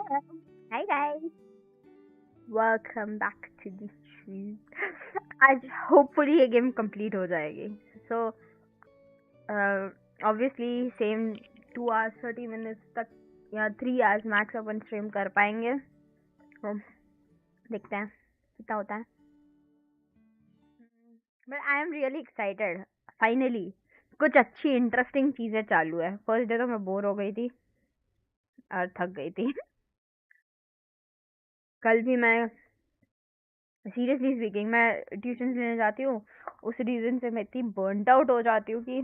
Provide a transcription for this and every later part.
Hi guys, welcome back to the stream. आज hopefully ये game complete हो जाएगी. So obviously same 2 hours 30 minutes तक या 3 hours max अपन stream कर पाएंगे. So देखते हैं कितना होता है. But I am really excited. Finally कुछ अच्छी इंटरेस्टिंग चीजें चालू है. फर्स्ट डे तो मैं बोर हो गई थी और थक गई थी. कल भी मैं सीरियसली स्पीकिंग मैं ट्यूशन लेने जाती हूँ. उस रीजन से मैं इतनी बर्नड आउट हो जाती हूँ कि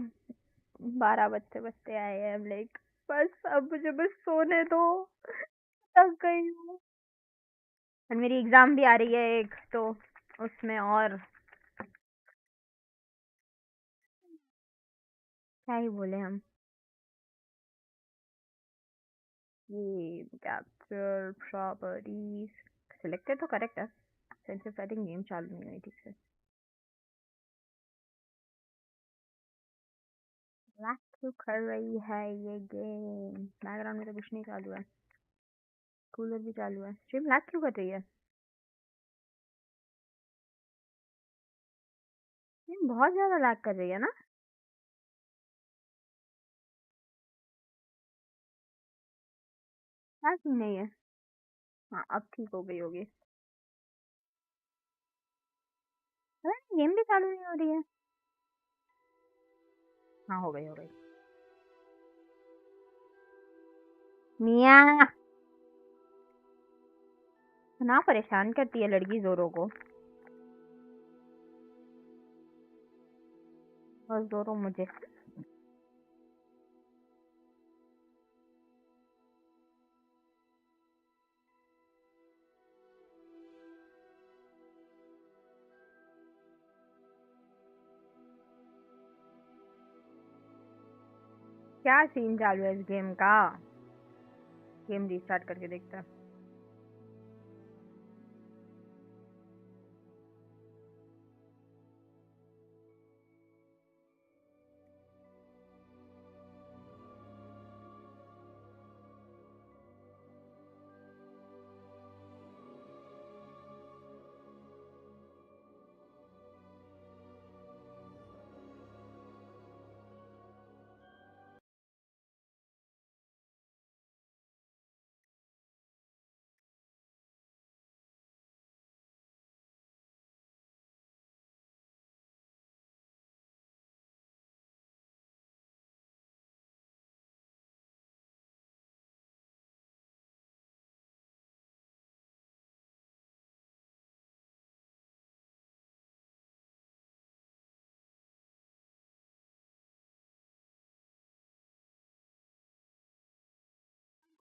12 बजते बजते आए हैं. लाइक बस अब मुझे बस सोने दो. थक गई हूँ. और मेरी एग्जाम भी आ रही है एक तो उसमें और क्या ही बोले हम. ये कैप्चर प्रॉपर्टीज सिलेक्टेड तो करेक्ट है. सेंसिटिव सेटिंग गेम चालू नहीं हुई ठीक से. लैग क्यों कर रही है ये गेम. बैकग्राउंड में तो कुछ नहीं चालू है. कूलर भी चालू है. स्ट्रीम लैग क्यों कर रही है. ये बहुत ज्यादा लैग कर रही है ना. क्या सीन नहीं है. हाँ अब ठीक हो गई होगी. अरे गेम भी चालू नहीं हो रही है. हाँ हो गई हो गई. मिया ना परेशान करती है लड़की जोरो को. और जोरो मुझे. क्या सीन चालू है इस गेम का. गेम रीस्टार्ट करके देखते हैं.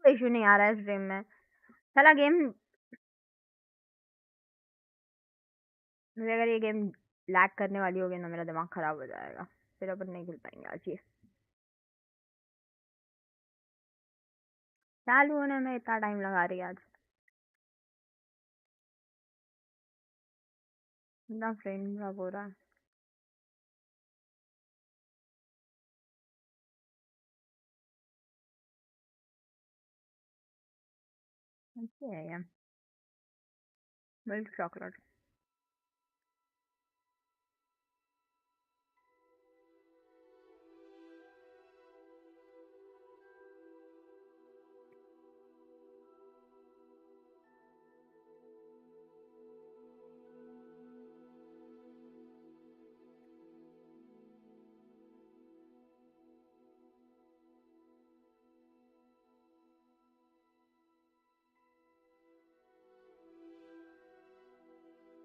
कोई इशू नहीं आ रहा है इस गेम में. चला गेम. मुझे अगर ये गेम लैग करने वाली होगी ना मेरा दिमाग खराब हो जाएगा. फिर अपन नहीं खेल पाएंगे आज ये. चालू होने में इतना टाइम लगा रही है आज. इतना फ्रेंड खराब हो रहा है. अच्छी है ये. Milk chocolate.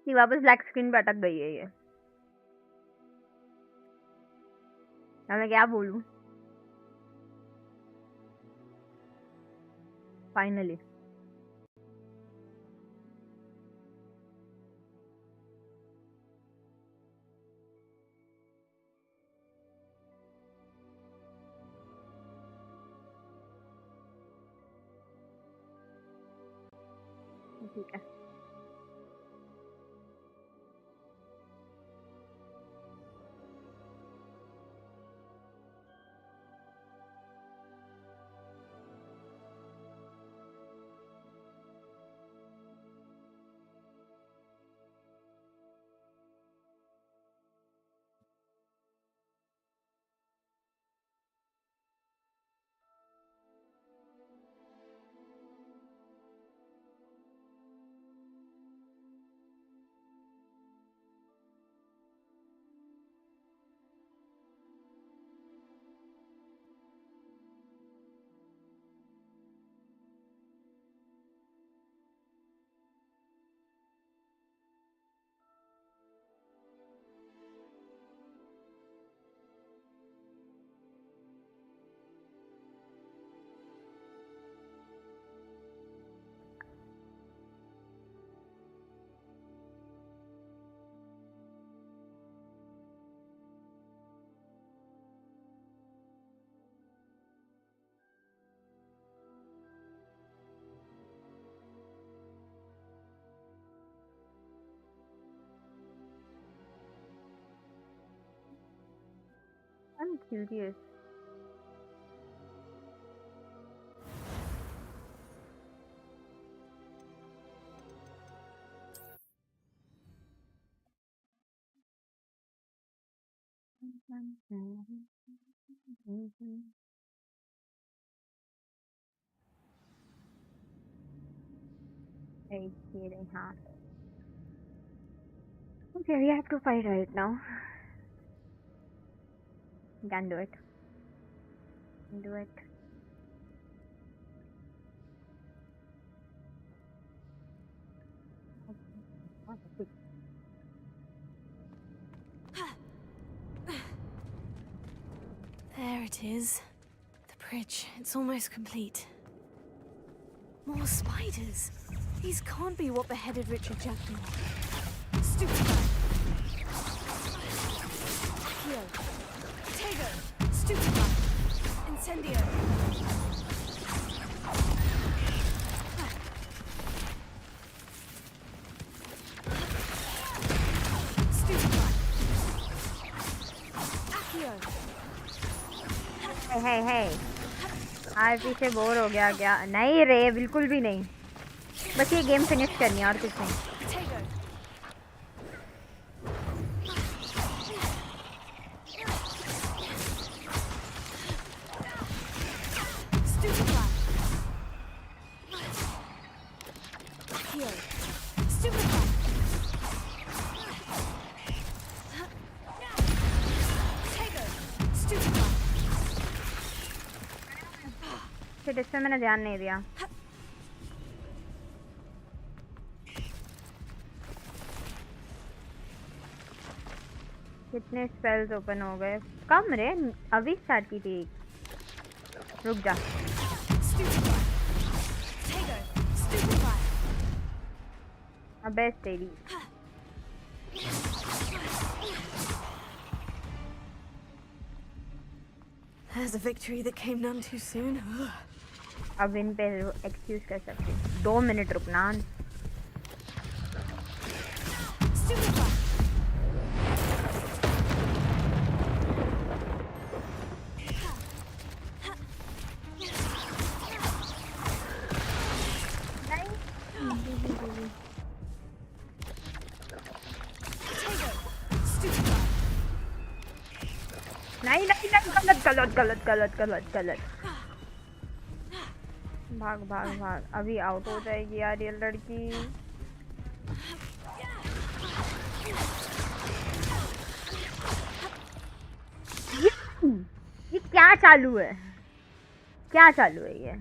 ये वापस ब्लैक स्क्रीन पे अटक गई है ये. अब मैं क्या बोलूं. फाइनली ठीक है. curious. Right, healing heart. Okay, we have to fight right now. You can do it. You can do it. There it is. The bridge. It's almost complete. More spiders. These can't be what beheaded Richard Jackman. Stupid guy. Accio. Tego. Stupid guy. Incendio. Stupid guy. Accio. Hey. आज पीछे bore हो गया क्या? नहीं रे, बिल्कुल भी नहीं. बस ये गेम फिनिश करनी है और कुछ नहीं. फिर इसमें मैंने ध्यान नहीं दिया. कितने स्पेल्स ओपन हो गए? कम रे, अभी स्टार्ट की थी. रुक जा. अबे तेरी. There's a victory that came none too soon. अब इन पे एक्सक्यूज कर सकते. 2 मिनट रुकना. नहीं गलत. भाग. अभी आउट हो जाएगी यार ये लड़की. ये क्या चालू है ये?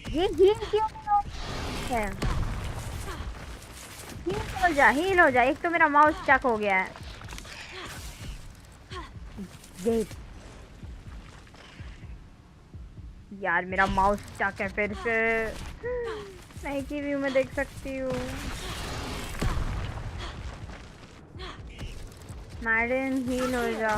ये हील क्यों है? हील हो जा. एक तो मेरा माउस स्टक हो गया है. ये यार मेरा माउस स्टक है फिर से. मैं की व्यू में देख सकती हूँ. मैडम हील हो जा.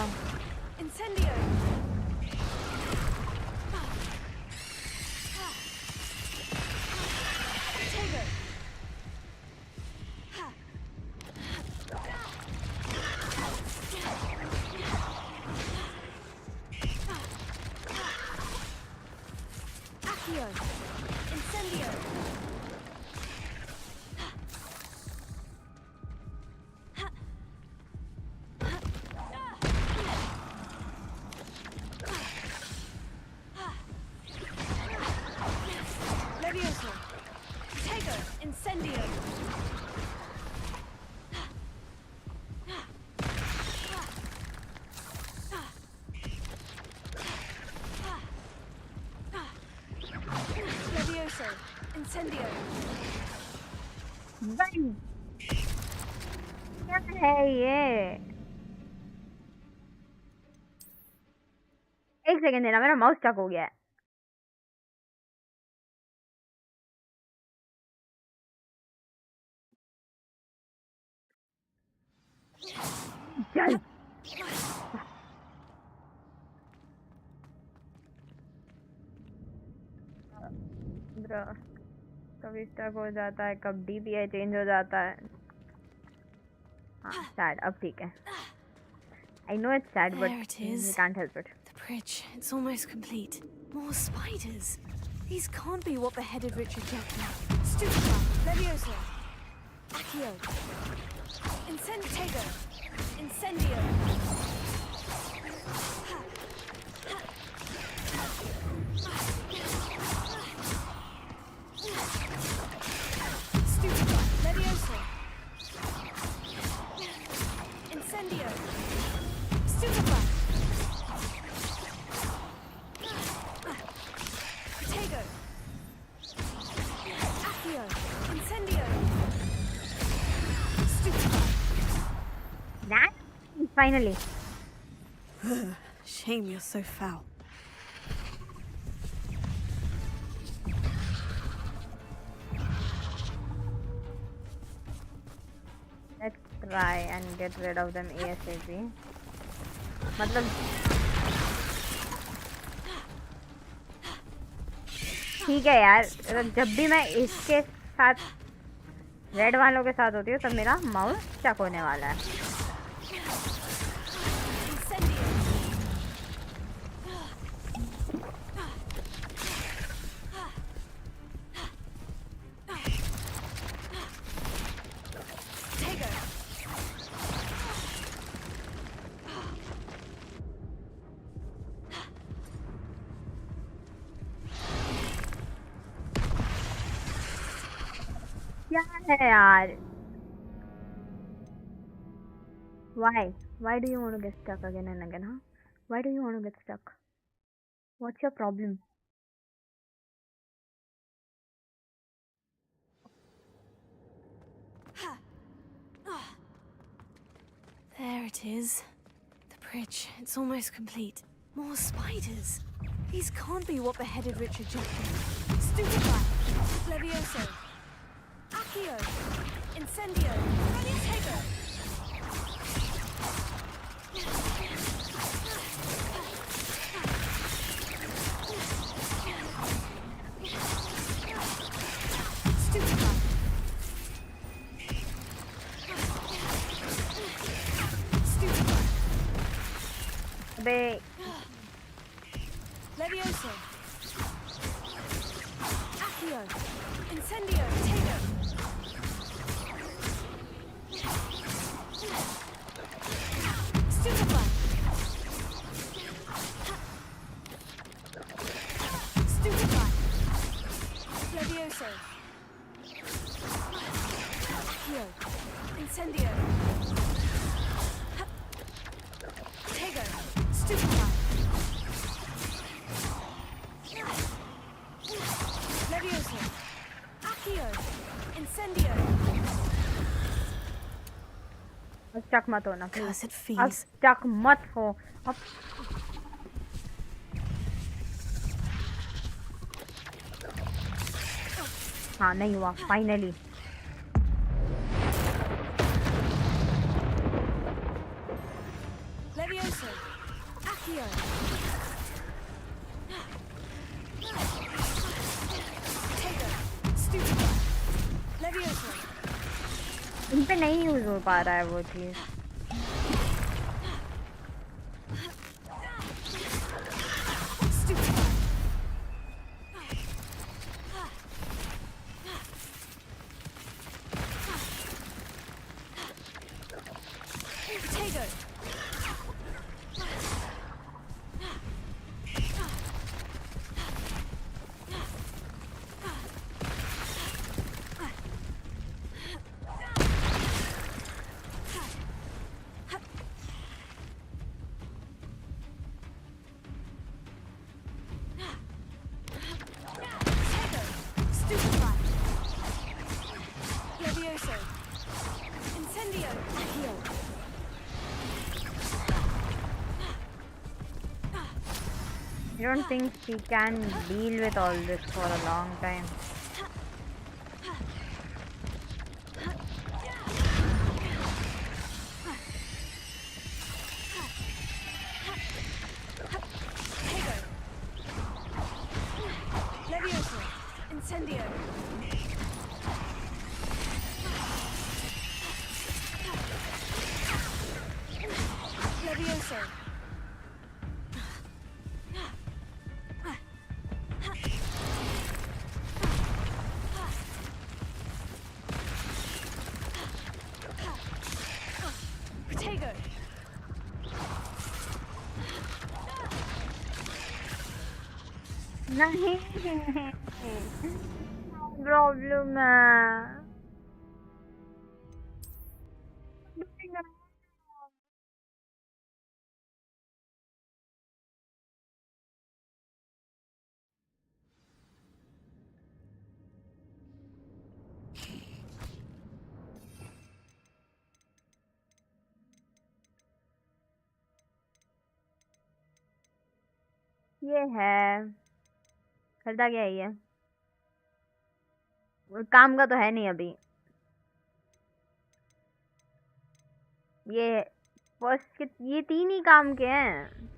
Incendio. Bang. क्या है ये? एक सेकंड देना, मेरा माउस स्टक हो गया है। चल ब्रो, कभी स्टक हो जाता है, कब DPI चेंज हो जाता है। हाँ सैड, अब ठीक है। I know it's sad, but There it is. we can't help it. The bridge. It's almost complete. More spiders. These can't be what beheaded Richard Jackman. Stupa, Leviosa, Accio, Incentigo, Incendio. Stupa, Leviosa, Incendio. Stupa. Protego. Accio. Incendio. Stupa. That finally. Shame you're so foul. Let's try and get rid of them ASAP. मतलब ठीक है यार, जब भी मैं इसके साथ red वालों के साथ होती हूँ तब मेरा माउस स्टक होने वाला है। क्या है यार? Why do you want to get stuck again and again, huh? Why do you want to get stuck? What's your problem? There it is. The bridge. It's almost complete. More spiders. These can't be what beheaded Richard Jackman. Stupefy. Levioso. Accio. Incendio. Protego. Stupefy. Stupefy. अबे Levioso. Accio. Incendio. Protego. Stupefy. Stupefy. Levioso. Accio. Incendio. Protego. Stupefy. Levioso. Accio. Incendio. अब stuck मत होना please. Cursed अब fiends. Stuck मत हो। अब हाँ नहीं हुआ finally. Levioso. Accio. Protego. Stupefy. Levioso. इन पे नहीं यूज हो पा रहा है वो चीज। Stupefy. Protego. Protego. Stupefy. Levioso. Incendio. Accio. You don't think she can deal with all this for a long time? Levioso! Incendio! Levioso! Protego! नहीं problem है ये है करता क्या है ये काम का तो है नहीं अभी ये फर्स्ट ये 3 ही काम के हैं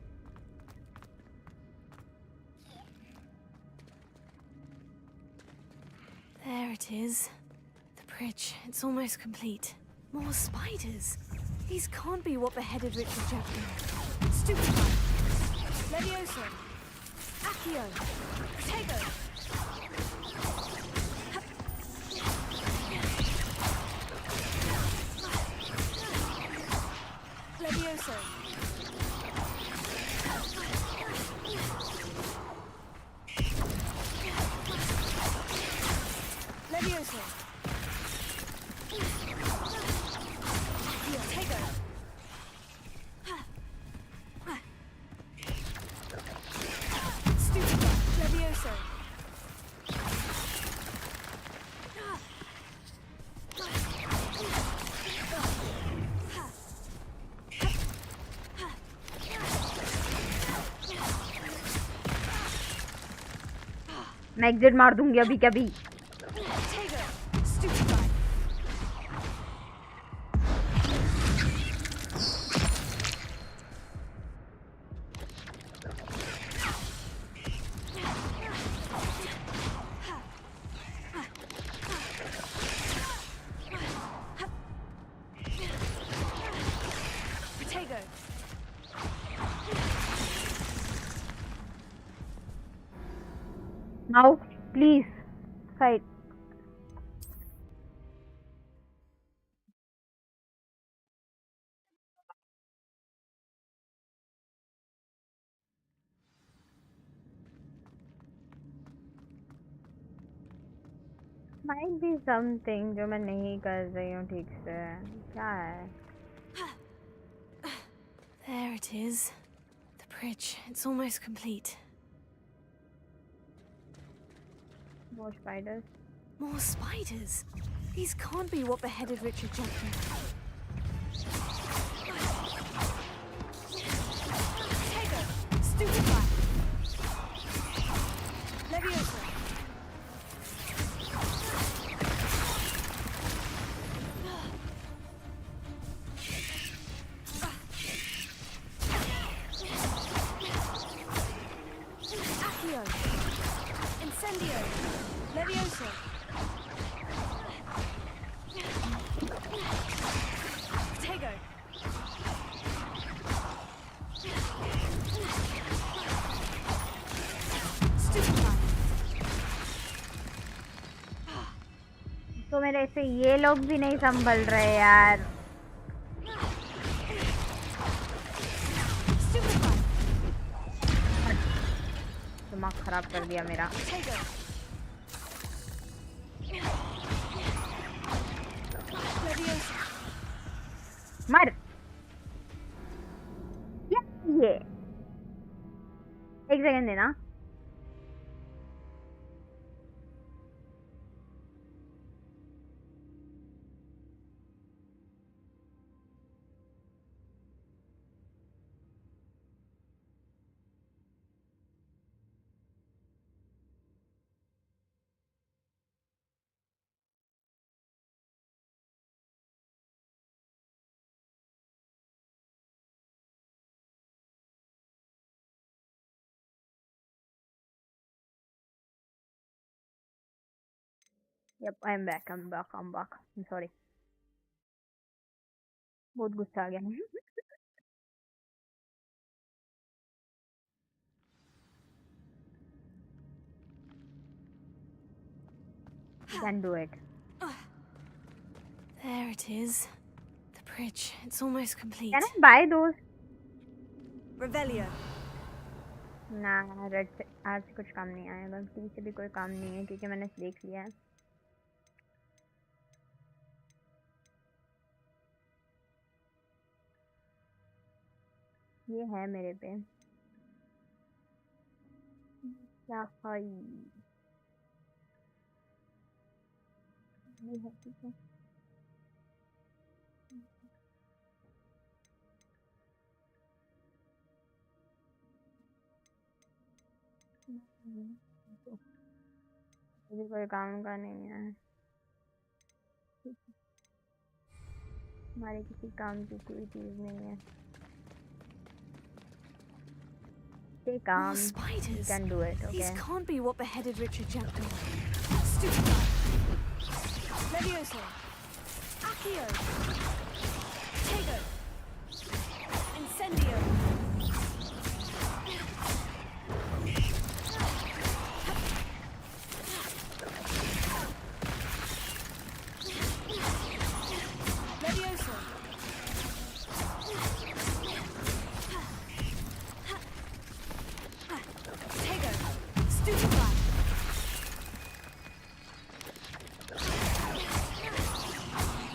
There it is. The bridge. It's almost complete. More spiders. These can't be what beheaded Richard Jackson. Stupefy. Levioso. Accio. Protego. Levioso. Levioso. Protego. Stupefy. Levioso. मैं एग्जिट मार दूंगी अभी कभी Now, please, fight. Might be something जो मैं नहीं कर रही हूँ ठीक से क्या है? There it is. The bridge. It's almost complete. More spiders. More spiders? These can't be what beheaded Richard Jackson. Stupefy. Levioso. Accio. Incendio. Levioso. Protego. Stupefy. तो मेरे से ये लोग भी नहीं संभल रहे यार Stupefy. दिमाग खराब कर दिया मेरा Protego. Levioso. मर ये एक सेकंड देना Yep, I'm back. I'm sorry. बहुत गुस्सा आ गया. You can do it. There it is. The bridge. It's almost complete. Can I buy those? Revelio. ना, रेड से आज से कुछ काम नहीं आएगा. टी से भी कोई काम नहीं है क्योंकि मैंने देख लिया है. ये है मेरे पे. क्या है? ये है, ठीक है. मुझे कोई काम का नहीं है. हमारे किसी काम की कोई चीज नहीं है. Stay calm. More spiders. You can do it, These okay? can't be what beheaded Richard Jackdaw. Stupid guy. Levioso. Accio. Tego. Incendio. Levioso. Tego. Stupid guy.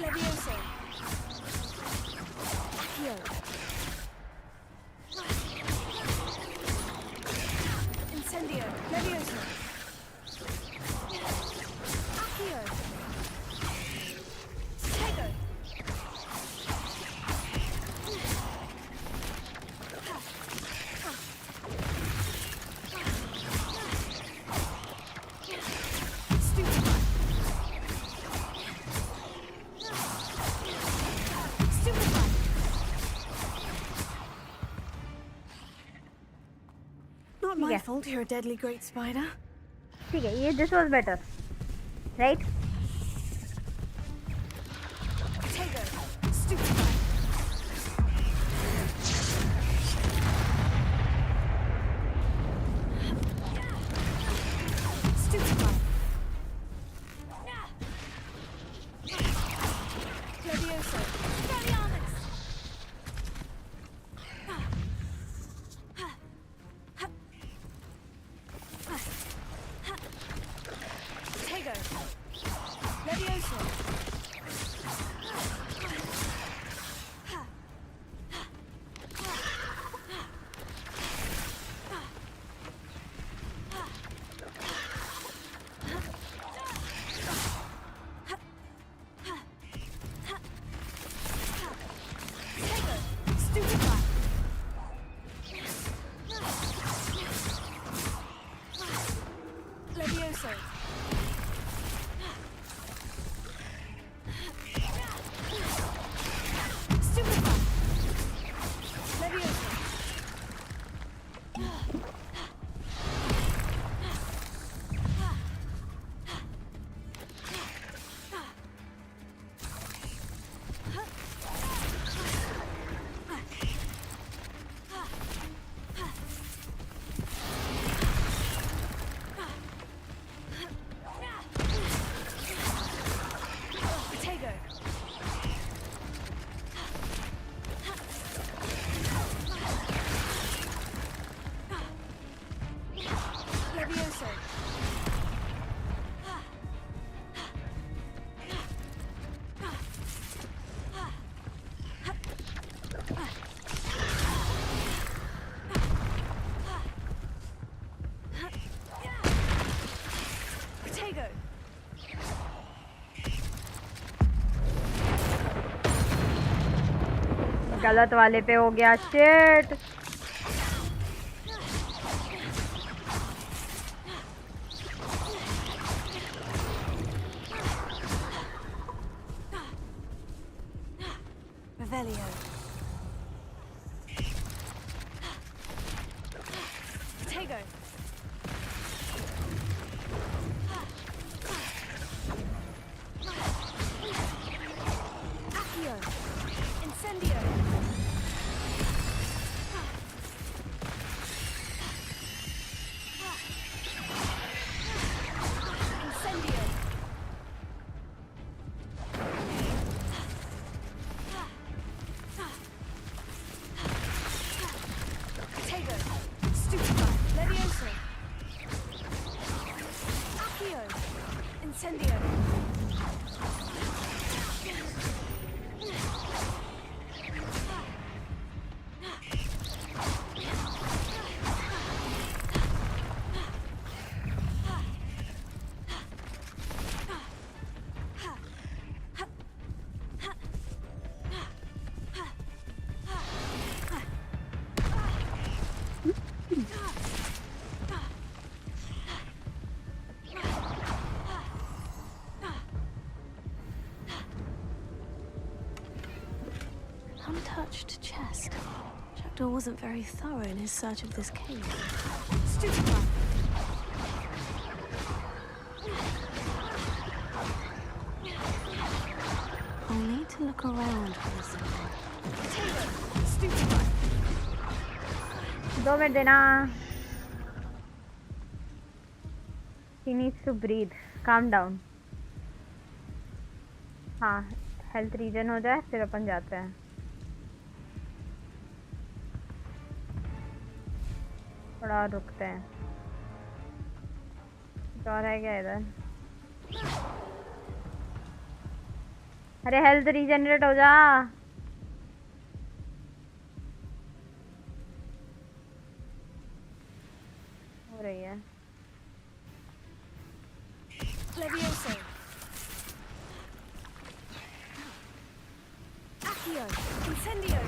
Levioso. Accio. Incendio. Levioso. Accio. Tego. Stupid guy. Stupid guy. Not my Yeah. fault you're a deadly great spider. ठीक है. ये this was better, right? Tego. Stupid guy. Stupid guy. Levioso. Expelliarmus. Tego. Levioso. Tego. Stupid guy. Levioso. Stupid guy. Levioso. Tego. Levioso. Tego. गलत वाले पे हो गया. Shit. Revelio. Tego. Incendio. Incendio. Potato. Stupefy. Levioso. Accio. Incendio. Untouched chest. Jackdaw wasn't very thorough in his search of this cave. Stupefy. I'll need to look around for this. Potato. Stupefy. 2 minute देना. He needs to breathe. Calm down. हाँ, health reason हो जाए फिर अपन जाते हैं. थोड़ा रुकते हैं. कुछ और है क्या इधर? अरे हेल्थ रीजनरेट हो जा. हो रही है. Levioso. Accio. Incendio.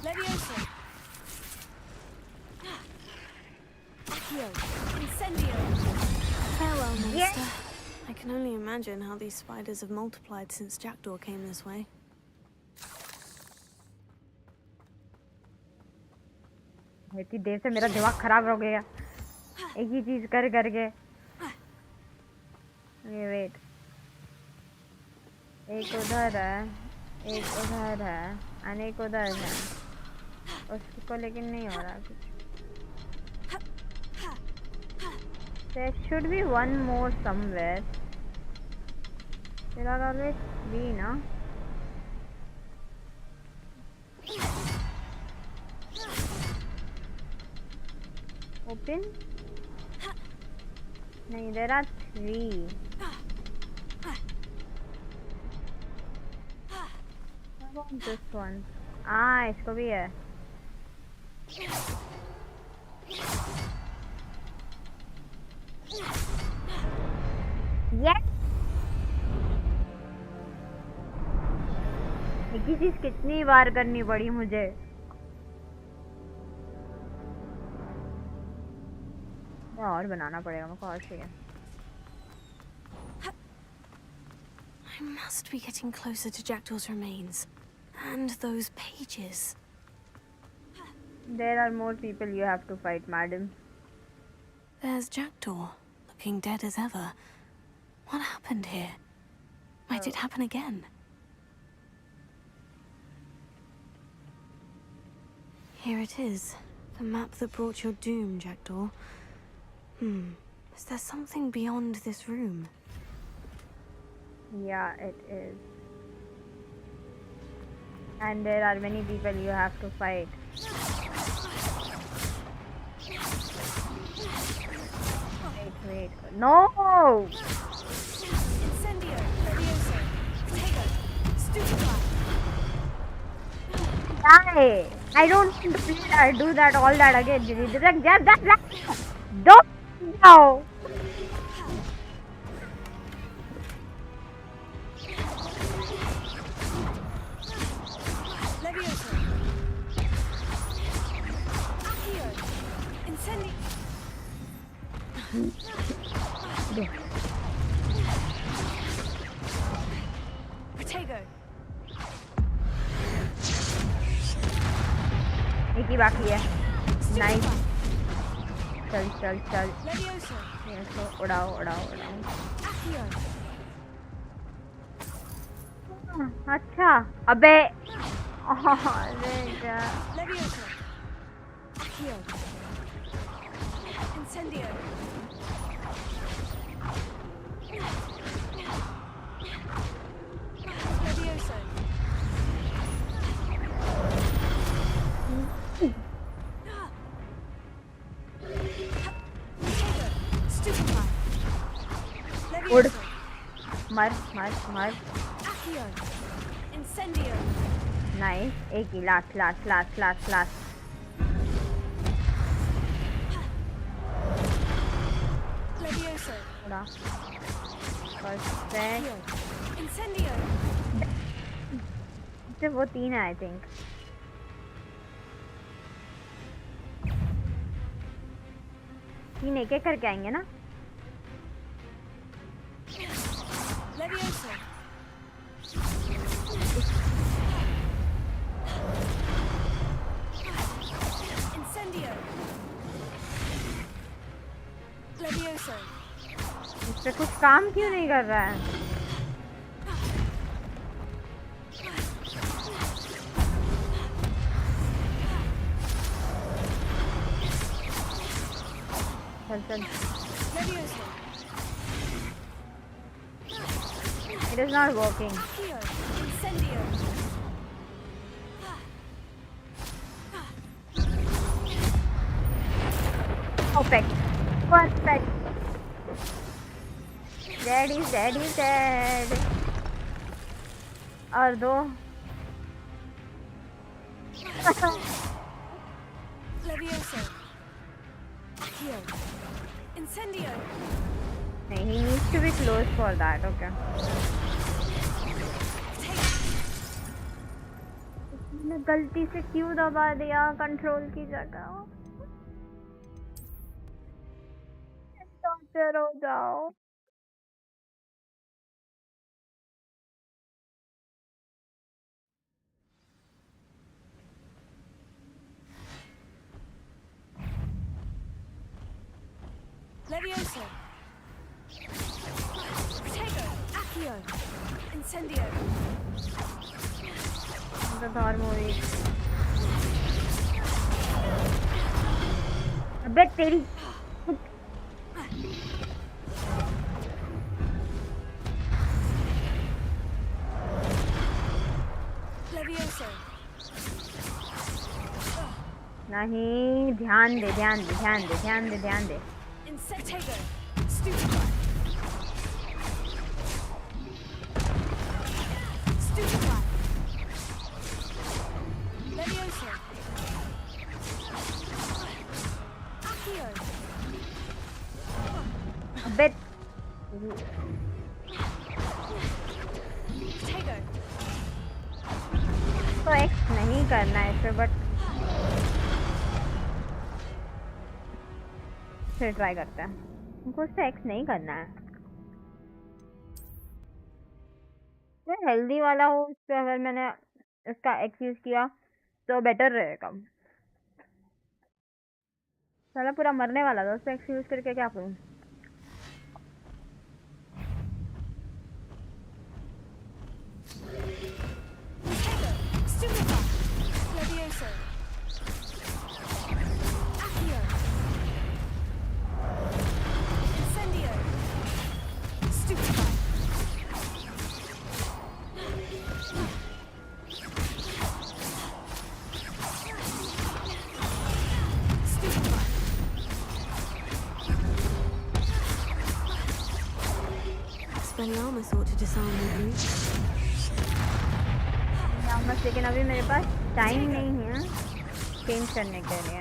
Levioso. Accio. Incendio. Farewell, monster. Yeah. I can only imagine how these spiders have multiplied since Jackdaw came this way. इतनी देर से मेरा दिमाग खराब हो गया एक ही चीज कर करके. ये वेट. एक उधर है, एक उधर है, और एक उधर है. उसको लेकिन नहीं हो रहा कुछ. There should be one more somewhere. There are always 3, na? Open? No, there are 3. What about this one? Ah, इसको भी है. Yes. एक ही चीज कितनी बार करनी पड़ी मुझे. और बनाना पड़ेगा मुझको और चाहिए. I must be getting closer to Jackdaw's remains. And those pages. There are more people you have to fight, madam. There's Jackdaw, looking dead as ever. What happened here? Might it happen again? Here it is. The map that brought your doom, Jackdaw. Is there something beyond this room? Yeah, it is. And there are many people you have to fight. Wait. No! Incendio, Levioso, Potato, Stupefy. Die! I don't want to play that, do that, all that again. Don't now! Levioso. Accio. Incendio. Potato. ही बाकी है। Nice, चल चल चल, Levioso. ये तो उड़ाओ उड़ाओ उड़ाओ। Accio. अच्छा, अबे अरे यार, Levioso. Accio. Incendio. Levioso. Stupefy. उड़, Levioso. मर मर मर। Accio. Incendio. नाइस, एक ही, last last last last last. Levioso. उड़ा, परफेक्ट। Accio. Incendio. सिर्फ वो 3 है आई थिंक। तीन एक एक करके आएंगे ना। Levioso. Incendio. Levioso. इस पे कुछ काम क्यों नहीं कर रहा है? चल चल, Levioso. it is not working. Accio. Incendio. Perfect, perfect. Dead is dead. और दो। Levioso. Accio. Incendio. नहीं, he needs to be close for that. Okay. Take. मैंने गलती से क्यों दबा दिया कंट्रोल की जगह? टॉर्चर हो जाओ। Levioso. Protego. Accio. Incendio. The Thor movie. अबे तेरी, Levioso. नहीं, ध्यान दे ध्यान दे ध्यान दे ध्यान दे ध्यान दे। Insectago. Stupefy. Stupefy. Levioso. Accio. अबे Protego. तो एक्स नहीं करना है इसे, बट फिर ट्राई करते हैं। हमको इससे एक्स नहीं करना है। तो हेल्दी वाला हो, उस पे अगर मैंने इसका एक्स यूज किया तो बेटर रहेगा। साला पूरा मरने वाला था, उस पे एक्स यूज करके क्या करूँ? Stupefy. Levioso. Accio. Incendio. Stupefy. Stupefy. Expelliarmus ought to disarm the brute. बस, लेकिन अभी मेरे पास टाइम नहीं है चेंज करने के लिए।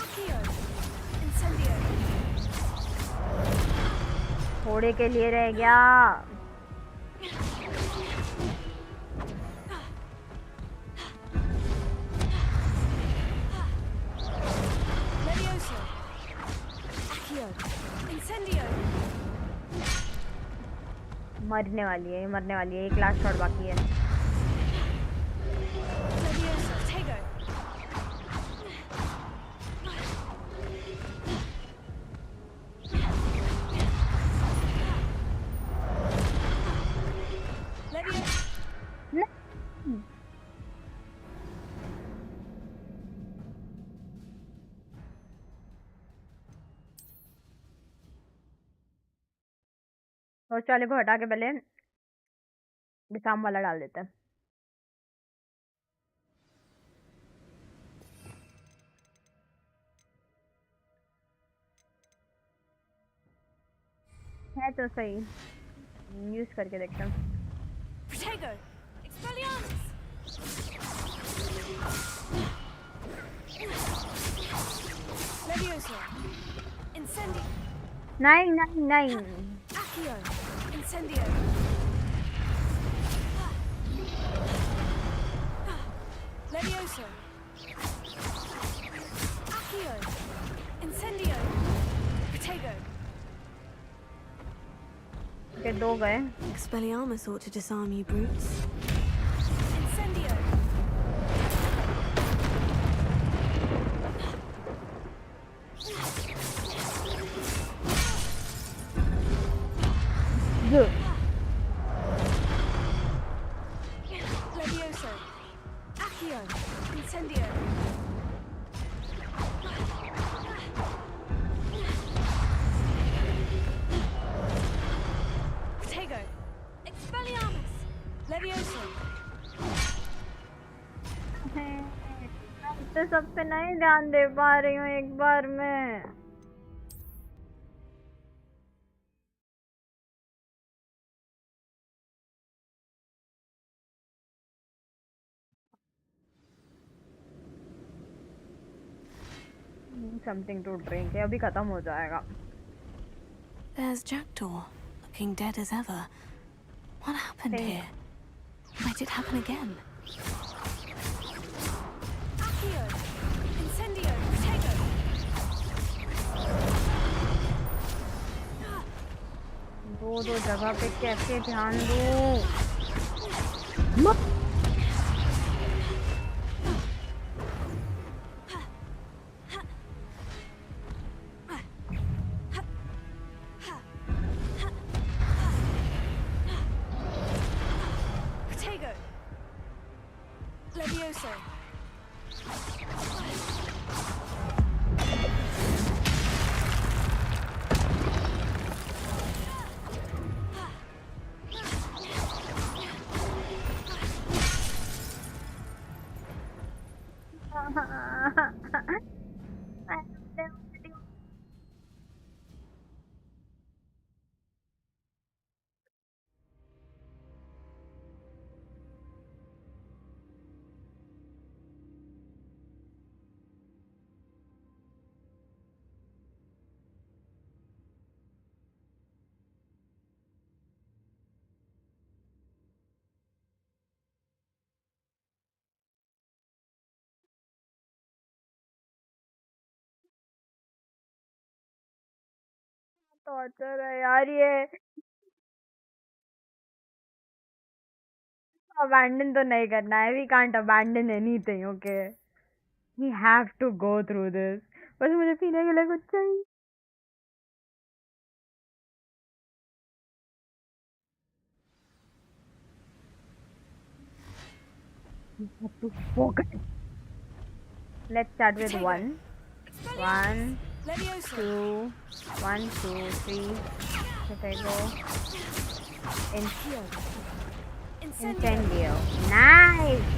Accio. Incendio. थोड़े के लिए रह गया। Levioso. Accio. Incendio. मरने वाली है, मरने वाली है। एक लास्ट शॉट बाकी है। फर्स्ट वाले को हटा के पहले डिसाम वाला डाल देते हैं। है तो सही, यूज करके देखते हैं। Protego! Expelliarmus! Levioso! Incendio! नहीं। Accio! Incendio! Levioso! Accio! Incendio! Protego! Okay, 2 गए। Expelliarmus ought to disarm you brutes. Incendio! Good. Levioso! Accio! Incendio! Protego! Expelliarmus! Levioso! तो सब पे नहीं ध्यान दे पा रही हूँ एक बार में। Something to drink है, अभी खत्म हो जाएगा। There's Jackdaw, looking dead as ever. What happened here? Might it happen again? Accio! Incendio! Protego! दो जगह पे कैसे ध्यान दूँ? Protego! Levioso! टॉर्चर है यार ये। अबैंडन तो नहीं करना है। We can't abandon anything, okay? We have to go through this. बस मुझे पीने के लिए कुछ चाहिए। We have to focus. Let's start with 1. 1, 2, 1, 2, 3. Potato. Incendio. Nice.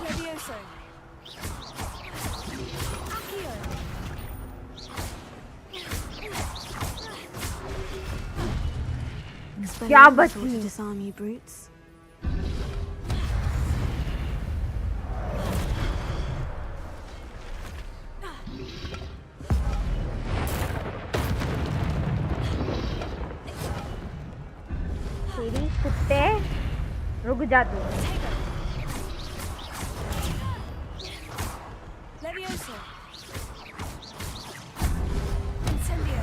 Levioso! Accio! क्या Expelliarmus बची? ought to disarm you brutes. तेरी कुत्ते, रुक जा तू। Levioso! Incendio!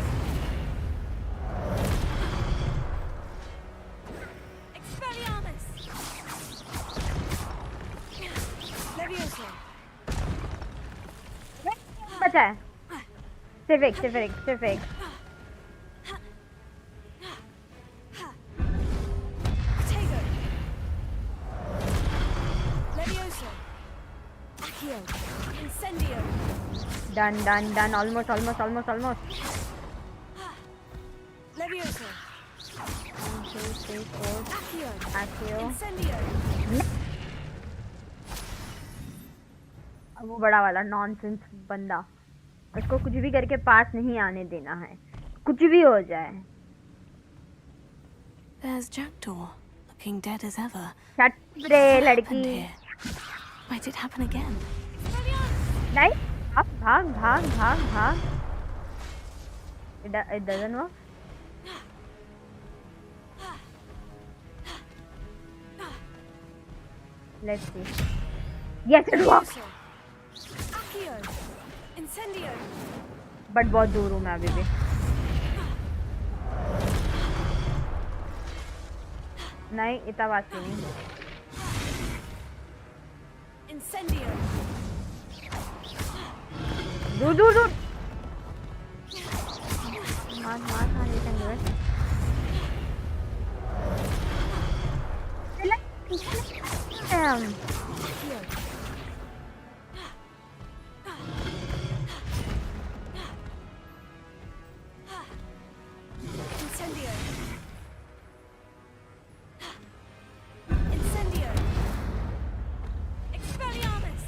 Expelliarmus! Levioso! बचा है। Civic. Protego! Levioso! Accio! Incendio! Done, done, done. Almost. Levioso. 1, 2, 3, 4. Accio. Accio. Incendio. अब वो बड़ा वाला नॉनसेंस बंदा, उसको कुछ भी करके पास नहीं आने देना है, कुछ भी हो जाए. There's Jackdaw, looking dead as ever. छट रे What happened लड़की. here? Might it happen again? नहीं, भाग. It doesn't work. Let's see. Yes, it works. Accio. Incendio. But बहुत दूर हूँ मैं अभी भी. नहीं, इतना वासी नहीं. Incendio. दूर. मार, you can do it. Damn. Incendio. Incendio. Expelliarmus.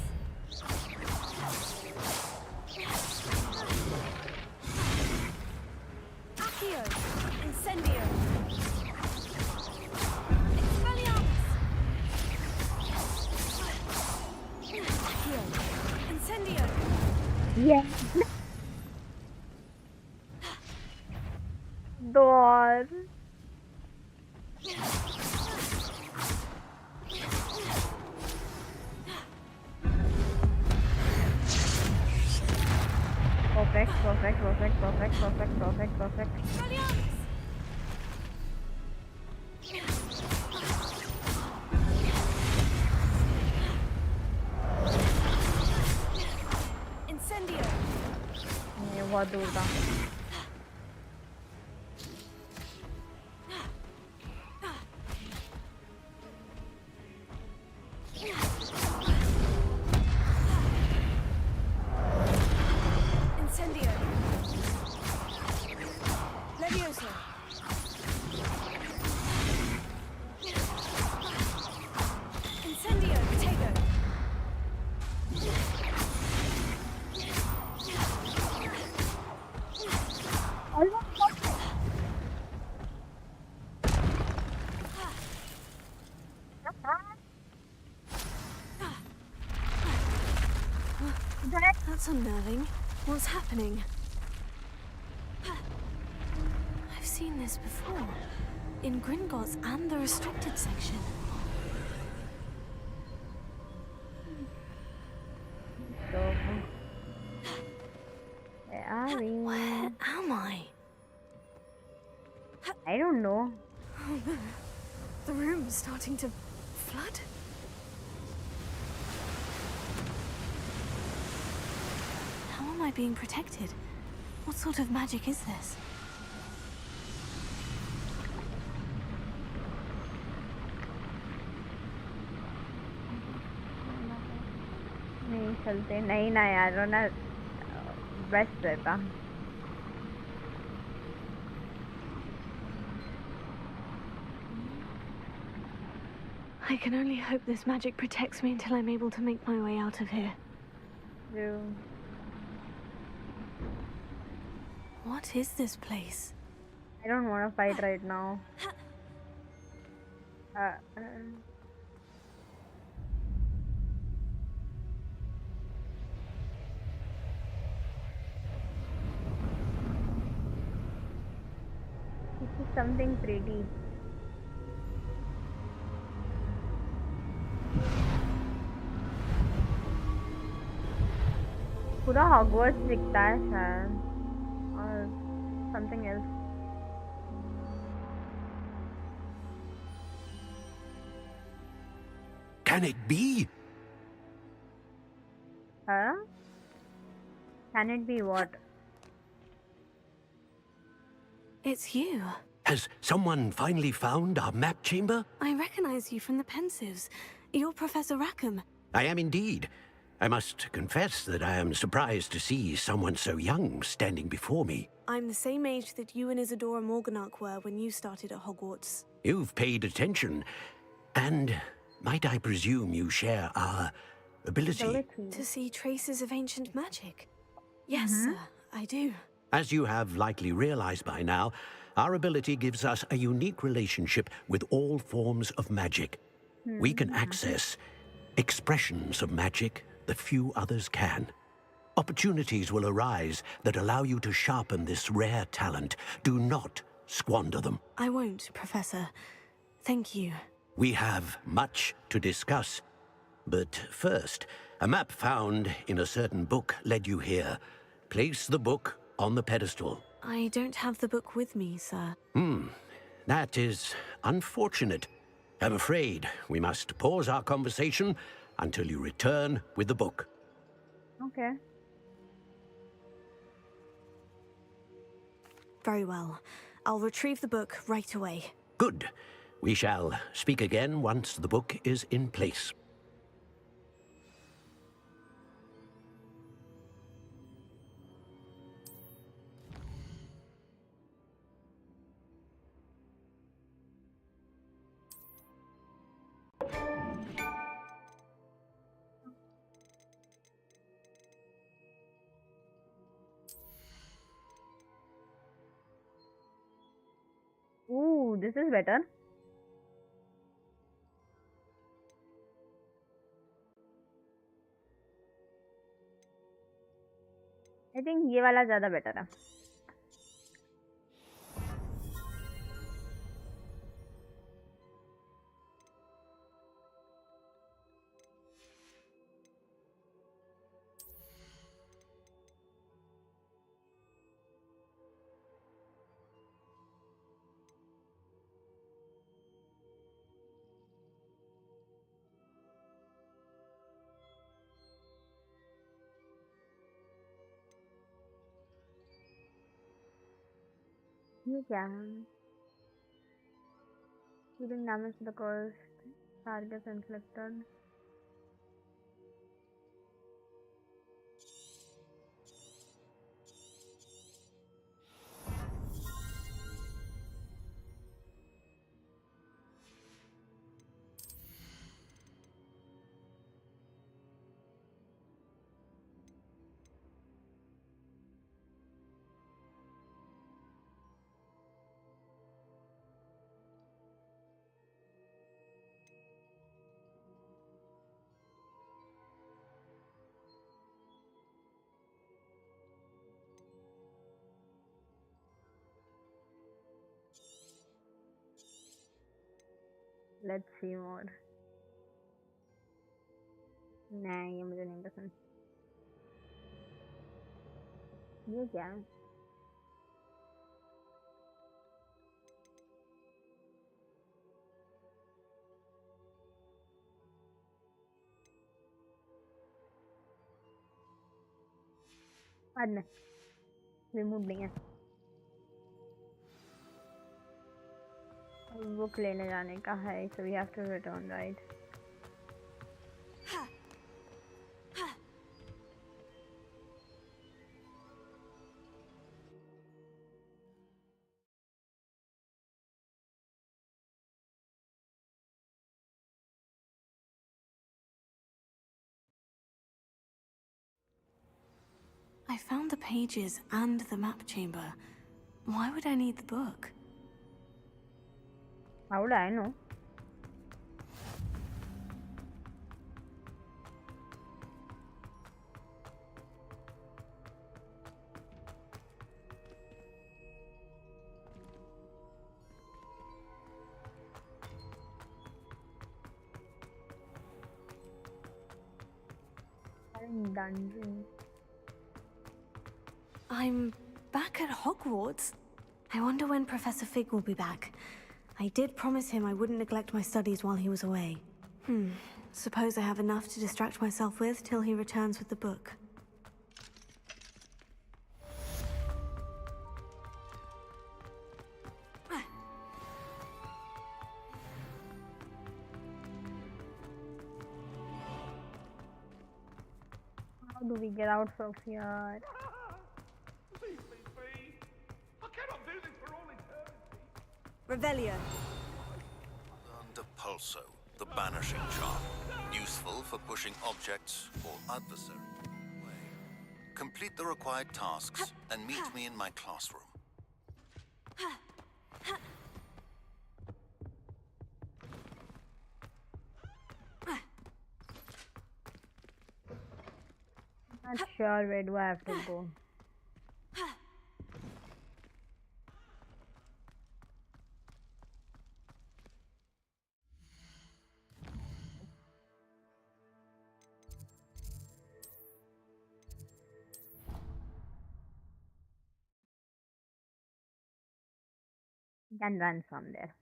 Accio. Incendio. Expelliarmus. Accio. Incendio. Yeah. Door. Perfect. Expelliarmus. Incendio. ये बहुत दूर था. Incendio. Levioso. Incendio. Protego. That's unnerving. What's happening? I've seen this before. In Gringotts and the restricted section. So, where are we? Where am I? I don't know. Oh no. The room's starting to flood. How am I being protected? What sort of magic is this? नहीं चलते नहीं ना यार, ना best रहता. I can only hope this magic protects me until I'm able to make my way out of here. True. What is this place? I don't want to fight right now. This is something pretty. पूरा Hogwarts दिखता है शायद, और something else. Can it be? Huh? Can it be what? It's you. Has someone finally found our map chamber? I recognize you from the Pensives. You're Professor Rackham. I am indeed. I must confess that I am surprised to see someone so young standing before me. I'm the same age that you and Isadora Morganach were when you started at Hogwarts. You've paid attention, and might I presume you share our ability? To see traces of ancient magic? Yes, sir, I do. As you have likely realized by now, our ability gives us a unique relationship with all forms of magic. We can access expressions of magic that few others can. Opportunities will arise that allow you to sharpen this rare talent. Do not squander them. I won't, Professor. Thank you. We have much to discuss. But first, a map found in a certain book led you here. Place the book on the pedestal. I don't have the book with me, sir. That is unfortunate. I'm afraid we must pause our conversation until you return with the book. Okay. Very well. I'll retrieve the book right away. Good. We shall speak again once the book is in place. Ooh, this is better. I think ये वाला ज़्यादा better है. ये क्या है? Dealing damage to the cursed target inflicted. Let's see more. नहीं, ये मुझे नहीं पसंद. ये क्या है? बाद में रिमूव नहीं है. बुक लेने जाने का है, so we have to return, right? I found the pages and the map chamber. Why would I need the book? How would I know? Dungeon. I'm back at Hogwarts. I wonder when Professor Fig will be back. I did promise him I wouldn't neglect my studies while he was away. Suppose I have enough to distract myself with till he returns with the book. do we get out from here? Leave me be. I cannot do this for all eternity. Revelio. And a pulso, the banishing charm, useful for pushing objects or adversaries away. Complete the required tasks and meet me in my classroom. Not sure where do I have to go. Can run from there.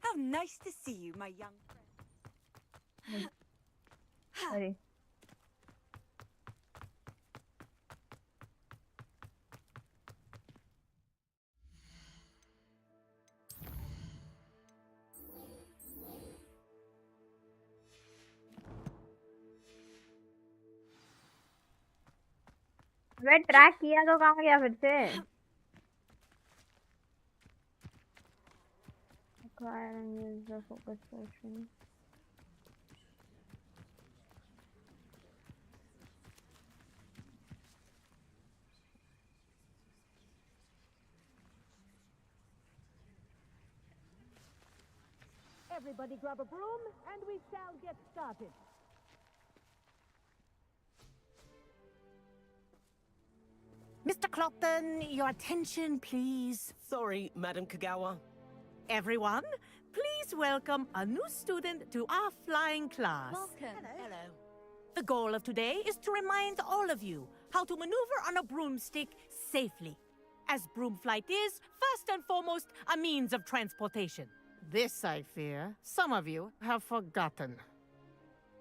How nice to see you, my young friend. Sorry. मैं track किया तो कहाँ गया फिर से? Acquire and use the focus potion. Everybody grab a broom and we shall get started. Mr. Clopton, your attention, please. Sorry, Madam Kagawa. Everyone, please welcome a new student to our flying class. Welcome. Hello. The goal of today is to remind all of you how to maneuver on a broomstick safely, as broom flight is, first and foremost, a means of transportation. This, I fear, some of you have forgotten.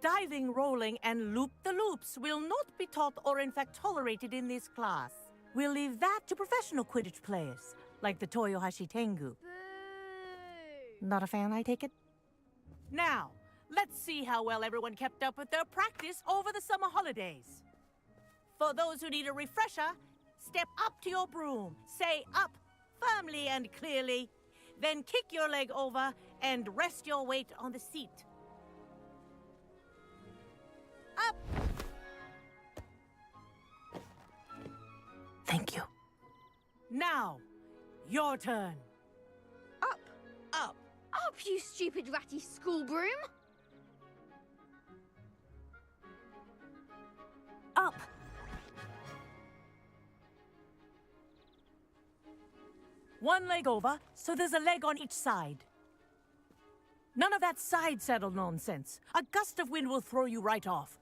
Diving, rolling, and loop-the-loops will not be taught or in fact tolerated in this class. We'll leave that to professional Quidditch players, like the Toyohashi Tengu. Not a fan, I take it? Now, let's see how well everyone kept up with their practice over the summer holidays. For those who need a refresher, step up to your broom, say up firmly and clearly, then kick your leg over and rest your weight on the seat. Up! Thank you. Now, your turn. Up! Up. Up, you stupid ratty school broom! Up! One leg over, so there's a leg on each side. None of that side saddle nonsense. A gust of wind will throw you right off.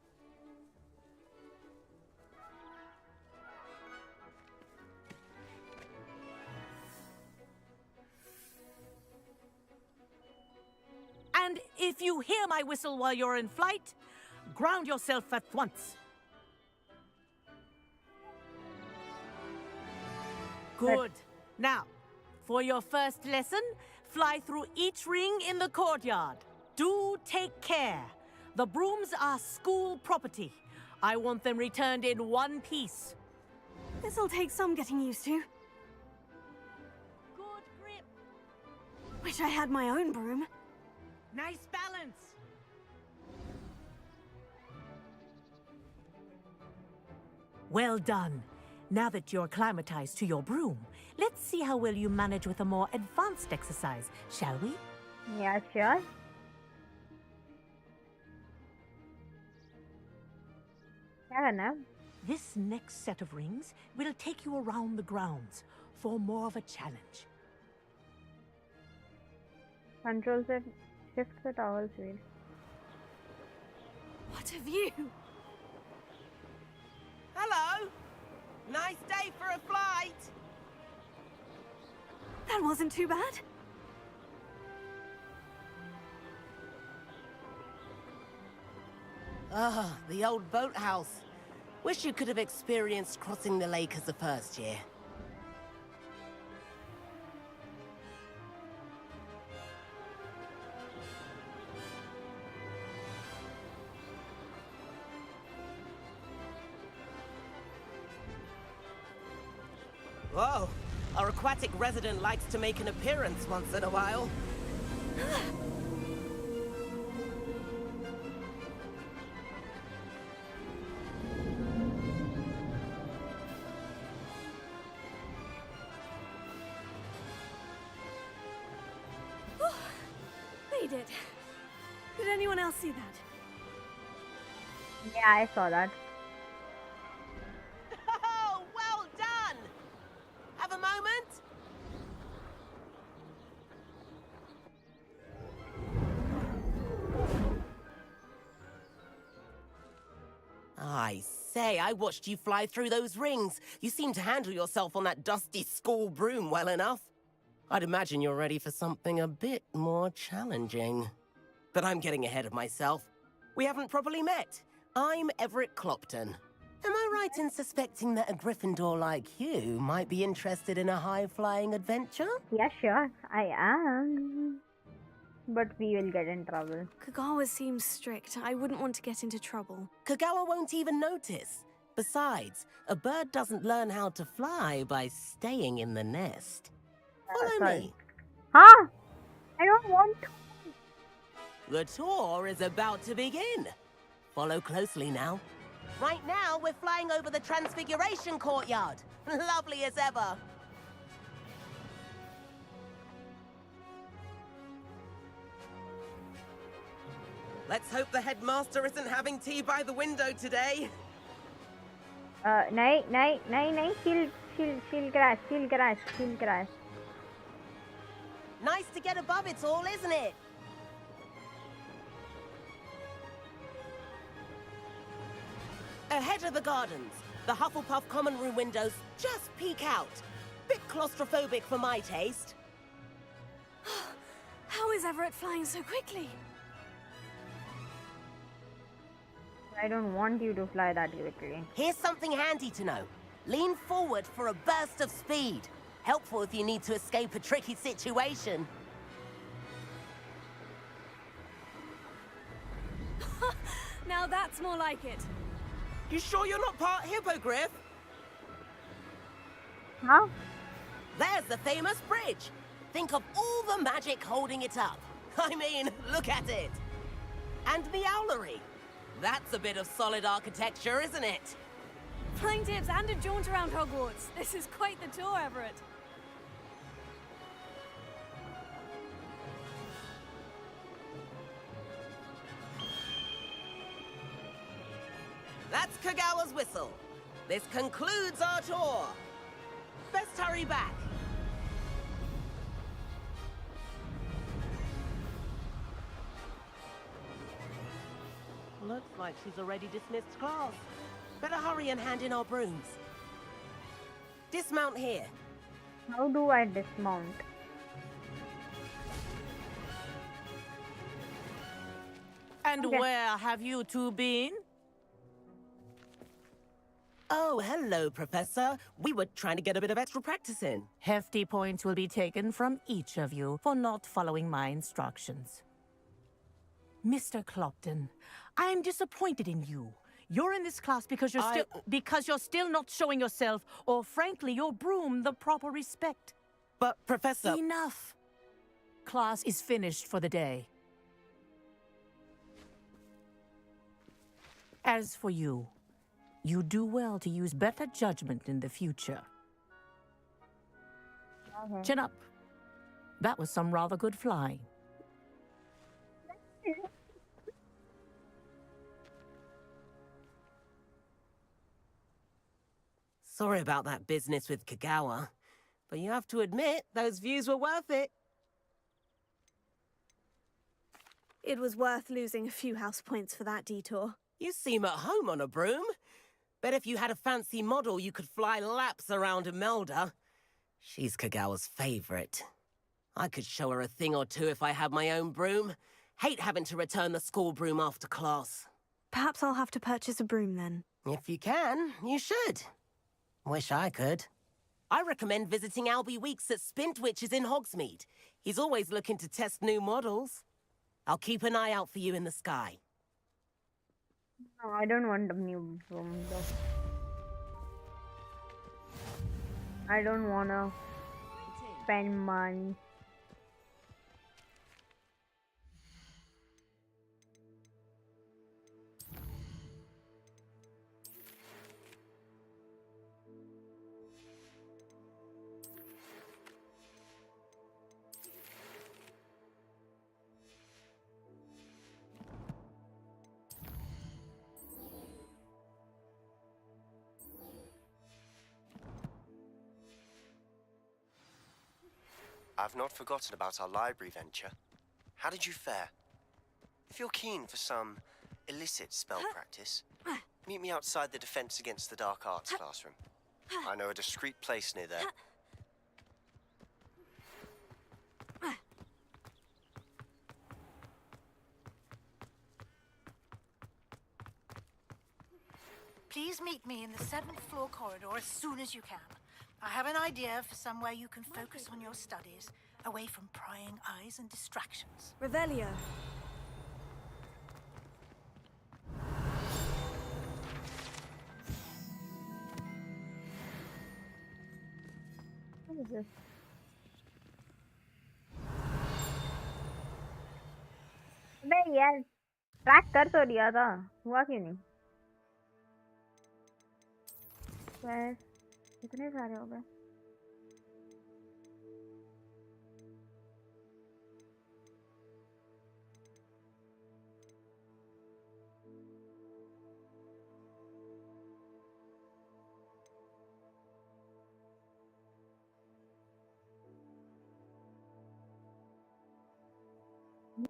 And if you hear my whistle while you're in flight, ground yourself at once. Good. Now, for your first lesson, fly through each ring in the courtyard. Do take care. The brooms are school property. I want them returned in one piece. This'll take some getting used to. Good grip. Wish I had my own broom. Nice balance. Well done. Now that you're acclimatized to your broom, let's see how well you manage with a more advanced exercise, shall we? Yeah, sure. क्या करना है? This next set of rings will take you around the grounds for more of a challenge. Control से shift से toggle speed. What a view! Hello. Nice day for a flight. That wasn't too bad. Ah, the old boathouse. Wish you could have experienced crossing the lake as a first year. Whoa, our aquatic resident likes to make an appearance once in a while. Made it. Did anyone else see that? Yeah, I saw that. Oh, well done! Have a moment? I say, I watched you fly through those rings. You seem to handle yourself on that dusty school broom well enough. I'd imagine you're ready for something a bit more challenging. But I'm getting ahead of myself. We haven't properly met. I'm Everett Clopton. Am I right in suspecting that a Gryffindor like you might be interested in a high-flying adventure? Yeah, sure, I am. But we will get in trouble. Kagawa seems strict. I wouldn't want to get into trouble. Kagawa won't even notice. Besides, a bird doesn't learn how to fly by staying in the nest. Follow Sorry. me. Huh? I don't want to. The tour is about to begin. Follow closely now. Right now, we're flying over the Transfiguration Courtyard. Lovely as ever. Let's hope the headmaster isn't having tea by the window today. नहीं, she'll crash. Nice to get above it all, isn't it? Ahead of the gardens, the Hufflepuff common room windows just peek out. Bit claustrophobic for my taste. How is Everett flying so quickly? I don't want you to fly that quickly. Here's something handy to know. Lean forward for a burst of speed. Helpful if you need to escape a tricky situation. Now that's more like it. You sure you're not part hippogriff? Huh? There's the famous bridge. Think of all the magic holding it up. I mean, look at it. And the owlery. That's a bit of solid architecture, isn't it? Flying tips and a jaunt around Hogwarts. This is quite the tour, Everett. That's Kagawa's whistle. This concludes our tour. Best hurry back. Looks like she's already dismissed class. Better hurry and hand in our brooms. Dismount here. How do I dismount? And Okay. where have you two been? Oh, hello, Professor. We were trying to get a bit of extra practice in. Hefty points will be taken from each of you for not following my instructions. Mr. Clopton, I am disappointed in you. You're in this class because you're still not showing yourself, or frankly, your broom the proper respect. But, Professor... Enough. Class is finished for the day. As for you, you do well to use better judgment in the future. Okay. Chin up. That was some rather good flying. Sorry about that business with Kagawa, but you have to admit, those views were worth it. It was worth losing a few house points for that detour. You seem at home on a broom. Bet if you had a fancy model, you could fly laps around Imelda. She's Kagawa's favorite. I could show her a thing or two if I had my own broom. Hate having to return the school broom after class. Perhaps I'll have to purchase a broom then. If you can, you should. Wish I could. I recommend visiting Albie Weeks at Spintwitches in Hogsmeade. He's always looking to test new models. I'll keep an eye out for you in the sky. No, I don't want a new broom though. I don't wanna spend money. I've not forgotten about our library venture. How did you fare? If you're keen for some illicit spell practice, meet me outside the Defense Against the Dark Arts classroom. I know a discreet place near there. Please meet me in the 7th floor corridor as soon as you can. I have an idea for somewhere you can focus on your studies, away from prying eyes and distractions. Revelio. What is this? अबे यार track कर तो दिया था, हुआ क्यों नहीं? बस इतने सारे हो गए.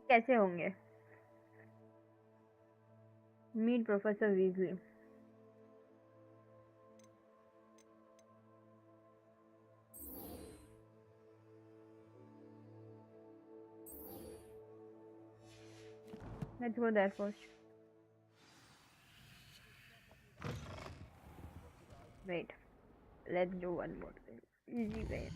कैसे होंगे? Meet Professor Weasley. Let's go there first. Wait. Let's do one more thing. Easy way.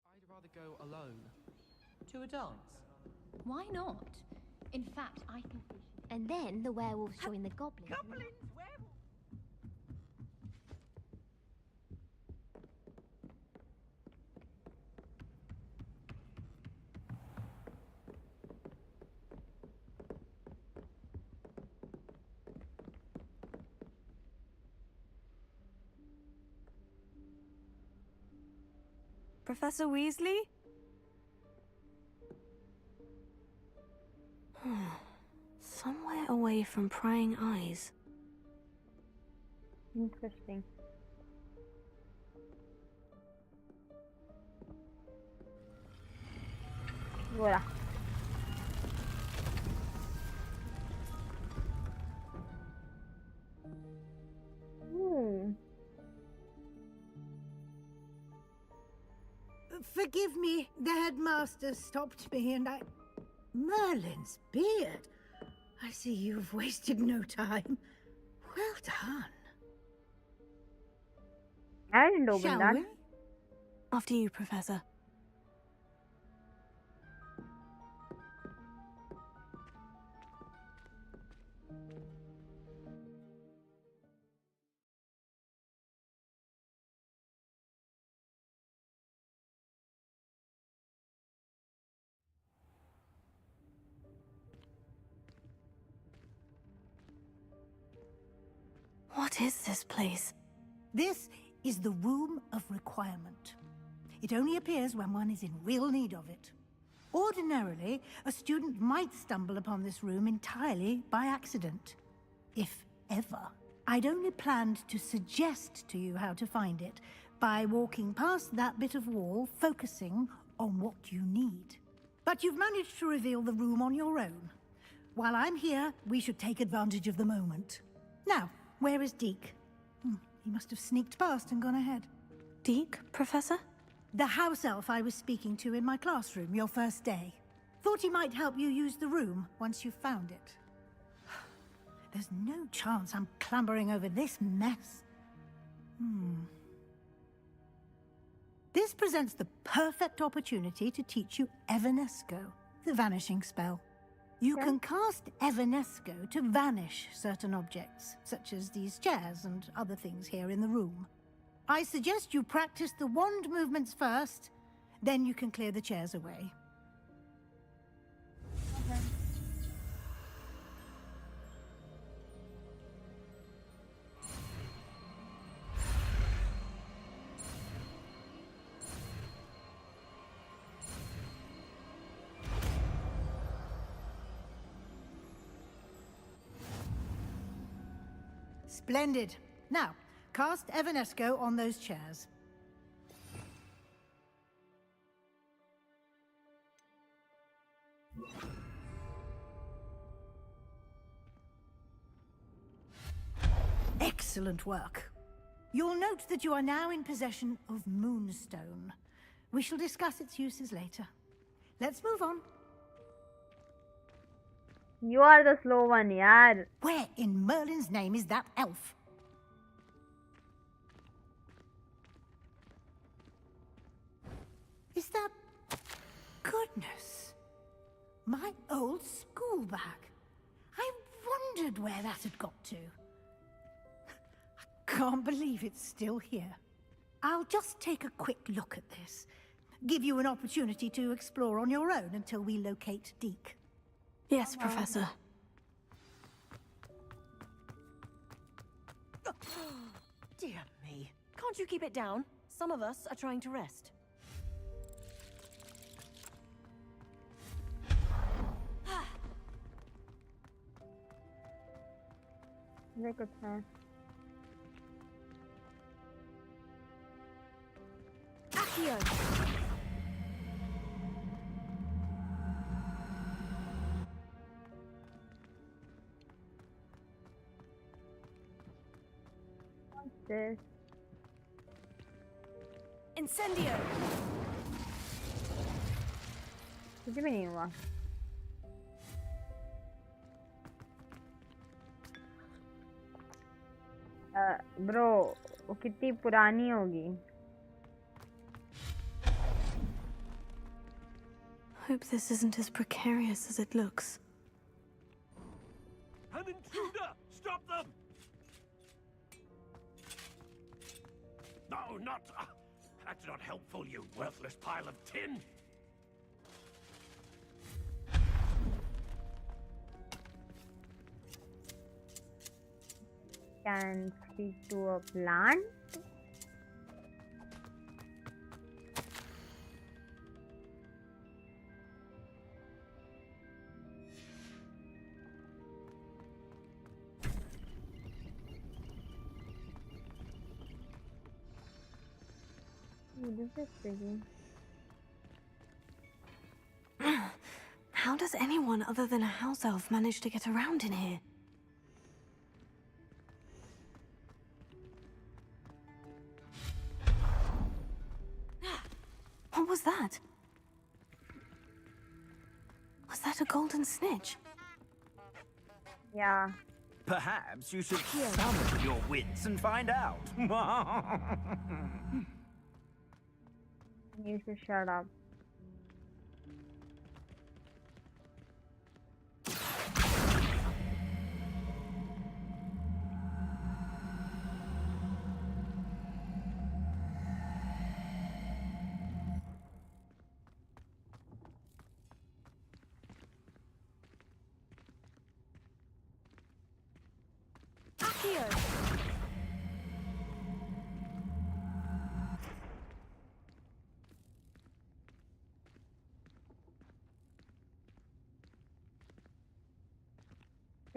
I'd rather go alone. To a dance? Why not? In fact, I think we should. And then the werewolves join the goblins. Goblins, werewolves. Professor Weasley? Somewhere away from prying eyes. Interesting. Voilà. Forgive me, the headmaster stopped me and I... Merlin's beard. I see you've wasted no time. Well done. I didn't open Shall that. we? After you, Professor. What is this place? This is the Room of Requirement. It only appears when one is in real need of it. Ordinarily, a student might stumble upon this room entirely by accident. If ever. I'd only planned to suggest to you how to find it by walking past that bit of wall, focusing on what you need. But you've managed to reveal the room on your own. While I'm here, we should take advantage of the moment. Now, where is Deke? He must have sneaked past and gone ahead. Deke, Professor? The house elf I was speaking to in my classroom your first day. Thought he might help you use the room once you've found it. There's no chance I'm clambering over this mess. This presents the perfect opportunity to teach you Evanesco, the vanishing spell. You can cast Evanesco to vanish certain objects, such as these chairs and other things here in the room. I suggest you practice the wand movements first, then you can clear the chairs away. Okay. Splendid. Now, cast Evanesco on those chairs. Excellent work. You'll note that you are now in possession of Moonstone. We shall discuss its uses later. Let's move on. You are the slow one, yaar. Where in Merlin's name is that elf? Is that... Goodness. My old school bag. I wondered where that had got to. I can't believe it's still here. I'll just take a quick look at this. Give you an opportunity to explore on your own until we locate Deke. Yes, Professor. Dear me. Can't you keep it down? Some of us are trying to rest. ये कुछ है. Accio! What's this? Incendio! कुछ भी नहीं हुआ. Bro वो कितनी पुरानी होगी. Hope this isn't as precarious as it looks. An intruder! Stop them! No, not... that's not helpful, you worthless pile of tin! Can speak to a plant. This is pretty. How does anyone other than a house elf manage to get around in here? What was that? Was that a golden snitch? Yeah. Perhaps you should summon your wits and find out. You should shut up.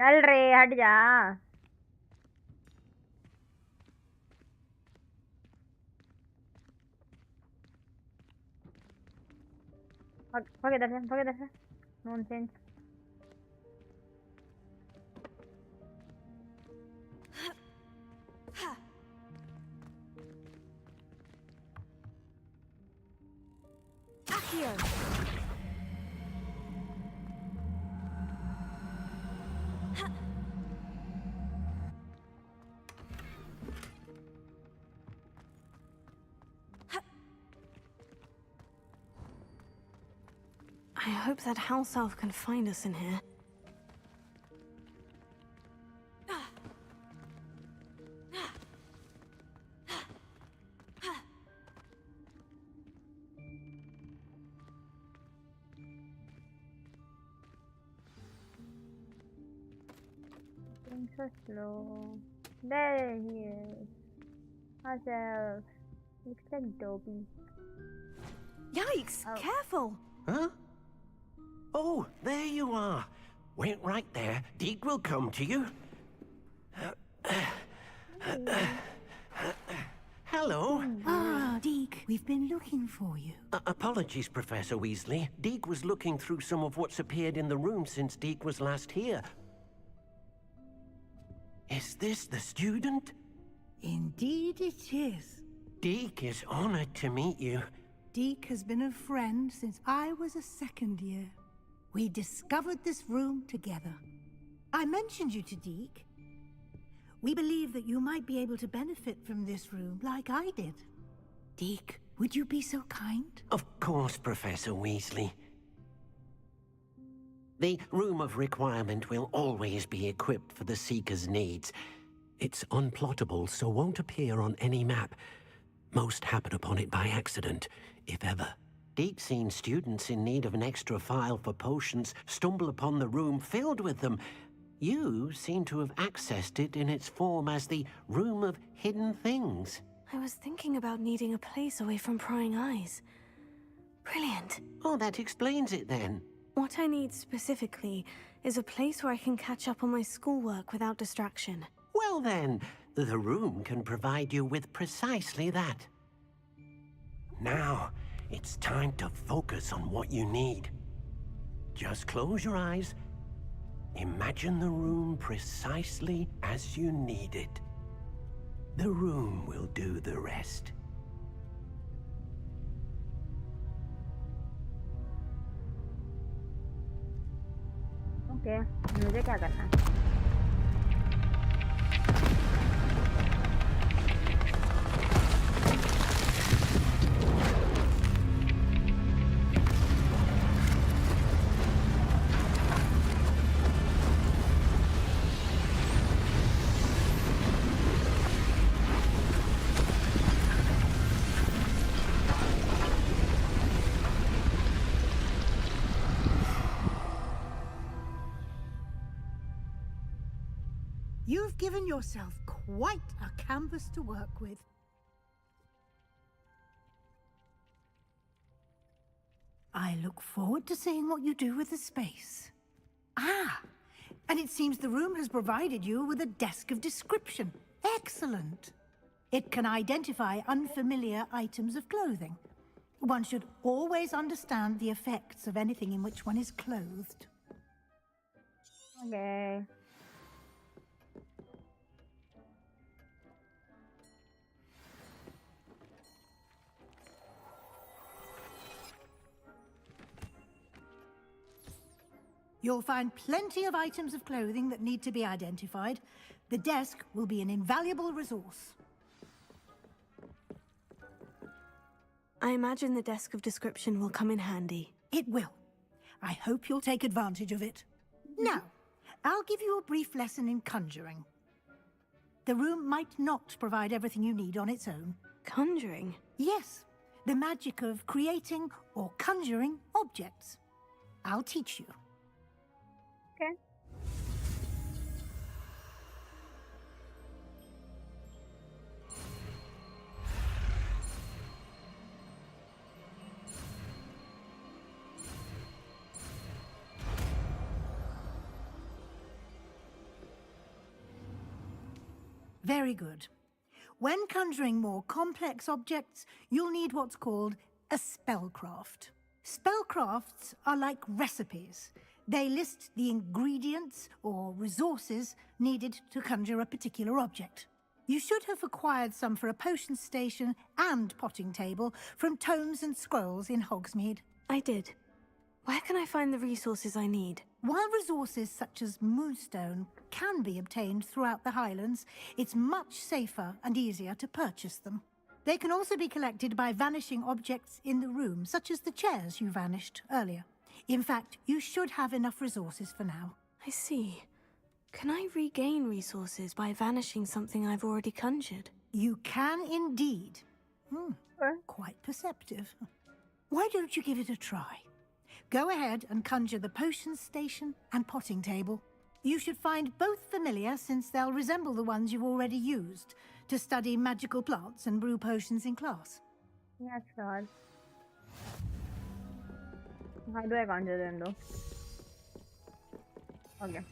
चल रे हट जा. भाग इधर से nonsense. Accio! I hope that house elf can find us in here. Going so slow. There he is. Ourselves. Looks like Dobby. Yikes! Oh. Careful! Huh? Oh, there you are. Wait right there. Deke will come to you. Hello. Ah, Deke, we've been looking for you. Apologies, Professor Weasley. Deke was looking through some of what's appeared in the room since Deke was last here. Is this the student? Indeed it is. Deke is honored to meet you. Deke has been a friend since I was a second year. We discovered this room together. I mentioned you to Deke. We believe that you might be able to benefit from this room like I did. Deke, would you be so kind? Of course, Professor Weasley. The Room of Requirement will always be equipped for the Seeker's needs. It's unplottable, so won't appear on any map. Most happen upon it by accident, if ever. Deke's seen students in need of an extra file for potions stumble upon the room filled with them. You seem to have accessed it in its form as the Room of Hidden Things. I was thinking about needing a place away from prying eyes. Brilliant. Oh, that explains it then. What I need specifically is a place where I can catch up on my schoolwork without distraction. Well then, the room can provide you with precisely that. Now, it's time to focus on what you need. Just close your eyes. Imagine the room precisely as you need it. The room will do the rest. Okay, मुझे क्या करना है? You've given yourself quite a canvas to work with. I look forward to seeing what you do with the space. Ah, and it seems the room has provided you with a desk of description. Excellent. It can identify unfamiliar items of clothing. One should always understand the effects of anything in which one is clothed. Okay. You'll find plenty of items of clothing that need to be identified. The desk will be an invaluable resource. I imagine the desk of description will come in handy. It will. I hope you'll take advantage of it. Now, I'll give you a brief lesson in conjuring. The room might not provide everything you need on its own. Conjuring? Yes, the magic of creating or conjuring objects. I'll teach you. Okay. Very good. When conjuring more complex objects, you'll need what's called a spellcraft. Spellcrafts are like recipes. They list the ingredients or resources needed to conjure a particular object. You should have acquired some for a potion station and potting table from tomes and scrolls in Hogsmeade. I did. Where can I find the resources I need? While resources such as moonstone can be obtained throughout the Highlands, it's much safer and easier to purchase them. They can also be collected by vanishing objects in the room, such as the chairs you vanished earlier. In fact, you should have enough resources for now. I see. Can I regain resources by vanishing something I've already conjured? You can indeed. Quite perceptive. Why don't you give it a try? Go ahead and conjure the potion station and potting table. You should find both familiar, since they'll resemble the ones you've already used to study magical plants and brew potions in class. Yeah, sure. How do I conjure them though? Okay.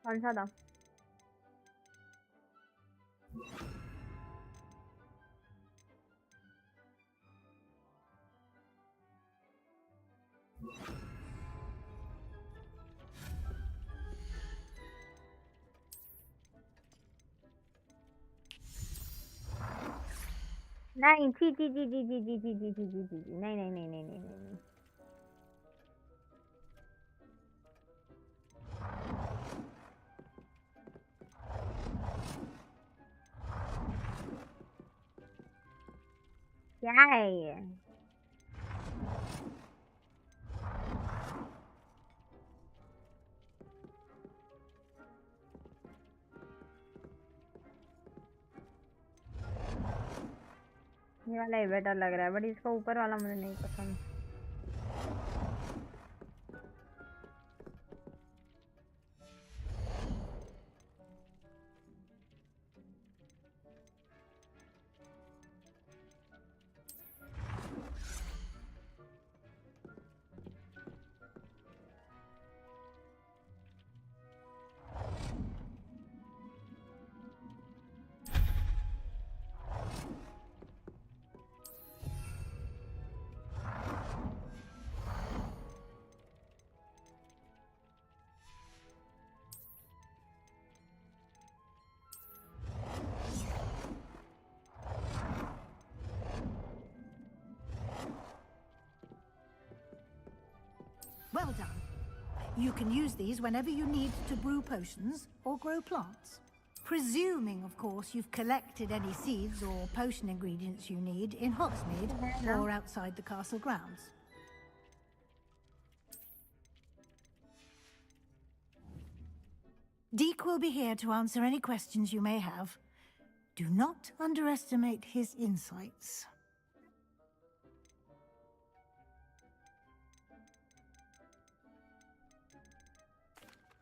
कौन सा था? नहीं जी जी जी जी जी जी जी जी जी जी जी नहीं नहीं नहीं नहीं नहीं नहीं क्या है ये ये वाला ही बेटर लग रहा है बट इसका ऊपर वाला मुझे नहीं पसंद Well done. You can use these whenever you need to brew potions or grow plants. Presuming, of course, you've collected any seeds or potion ingredients you need in Hogsmeade or outside the castle grounds. Deek will be here to answer any questions you may have. Do not underestimate his insights.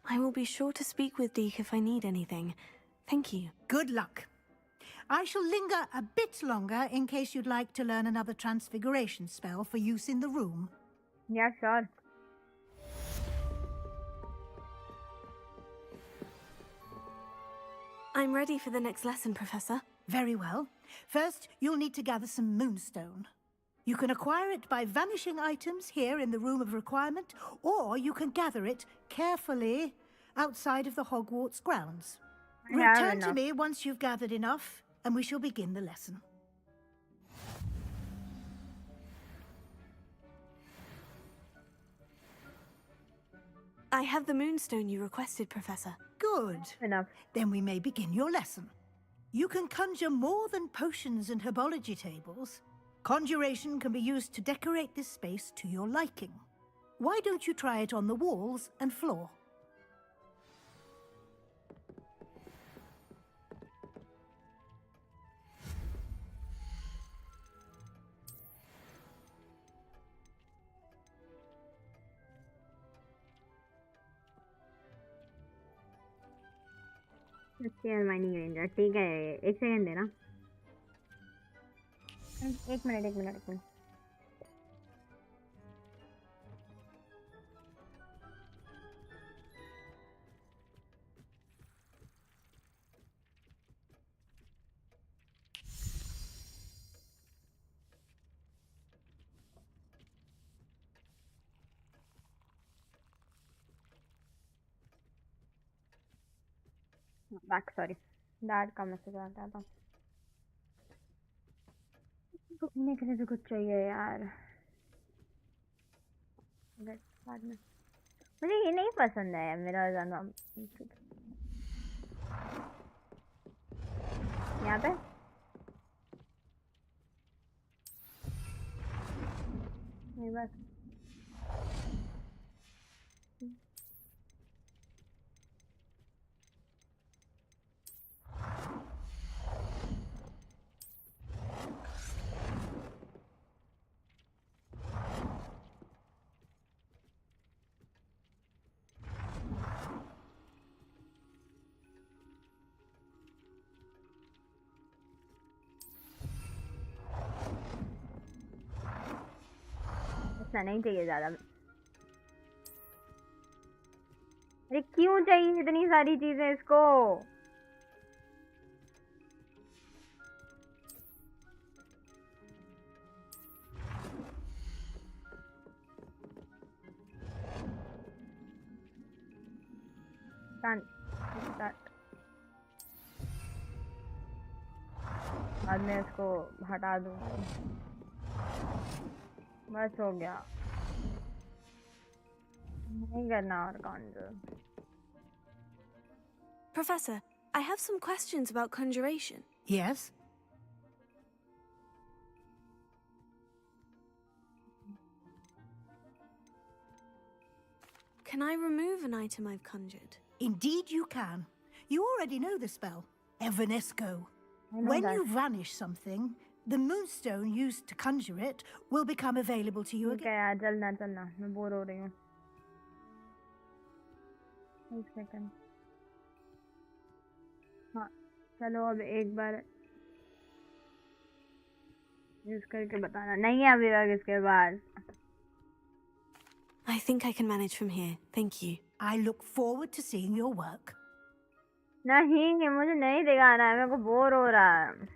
I will be sure to speak with Deek if I need anything. Thank you. Good luck. I shall linger a bit longer in case you'd like to learn another transfiguration spell for use in the room. Yeah, sure. I'm ready for the next lesson, Professor. Very well. First, you'll need to gather some moonstone. You can acquire it by vanishing items here in the Room of Requirement, or you can gather it carefully outside of the Hogwarts grounds. Return to me once you've gathered enough, and we shall begin the lesson. I have the moonstone you requested, Professor. Good. Enough. Then we may begin your lesson. You can conjure more than potions and herbology tables. Conjuration can be used to decorate this space to your liking. Why don't you try it on the walls and floor? Mining ranger ठीक है एक second देना एक minute back sorry dad का message आ गया था घूमने के लिए भी कुछ चाहिए यार बाद में मुझे ये नहीं पसंद है मेरा ज़्यादा यहाँ पे नहीं बस इतना नहीं चाहिए ज़्यादा अरे क्यों चाहिए इतनी सारी चीजें इसको बाद में इसको हटा दूंगी बस हो गया नहीं करना और conjure. Professor, I have some questions about conjuration. Yes? Can I remove an item I've conjured? Indeed you can. You already know the spell, Evanesco. When you vanish something, the moonstone used to conjure it will become available to you again. Okay, यार चलना मैं bore हो रही हूँ एक second हाँ चलो अब एक बार यूज करके बताना नहीं है अभी तक इसके बाद I think I can manage from here. Thank you. I look forward to seeing your work. नहीं मुझे नहीं दिखाना है मेरे को बोर हो रहा है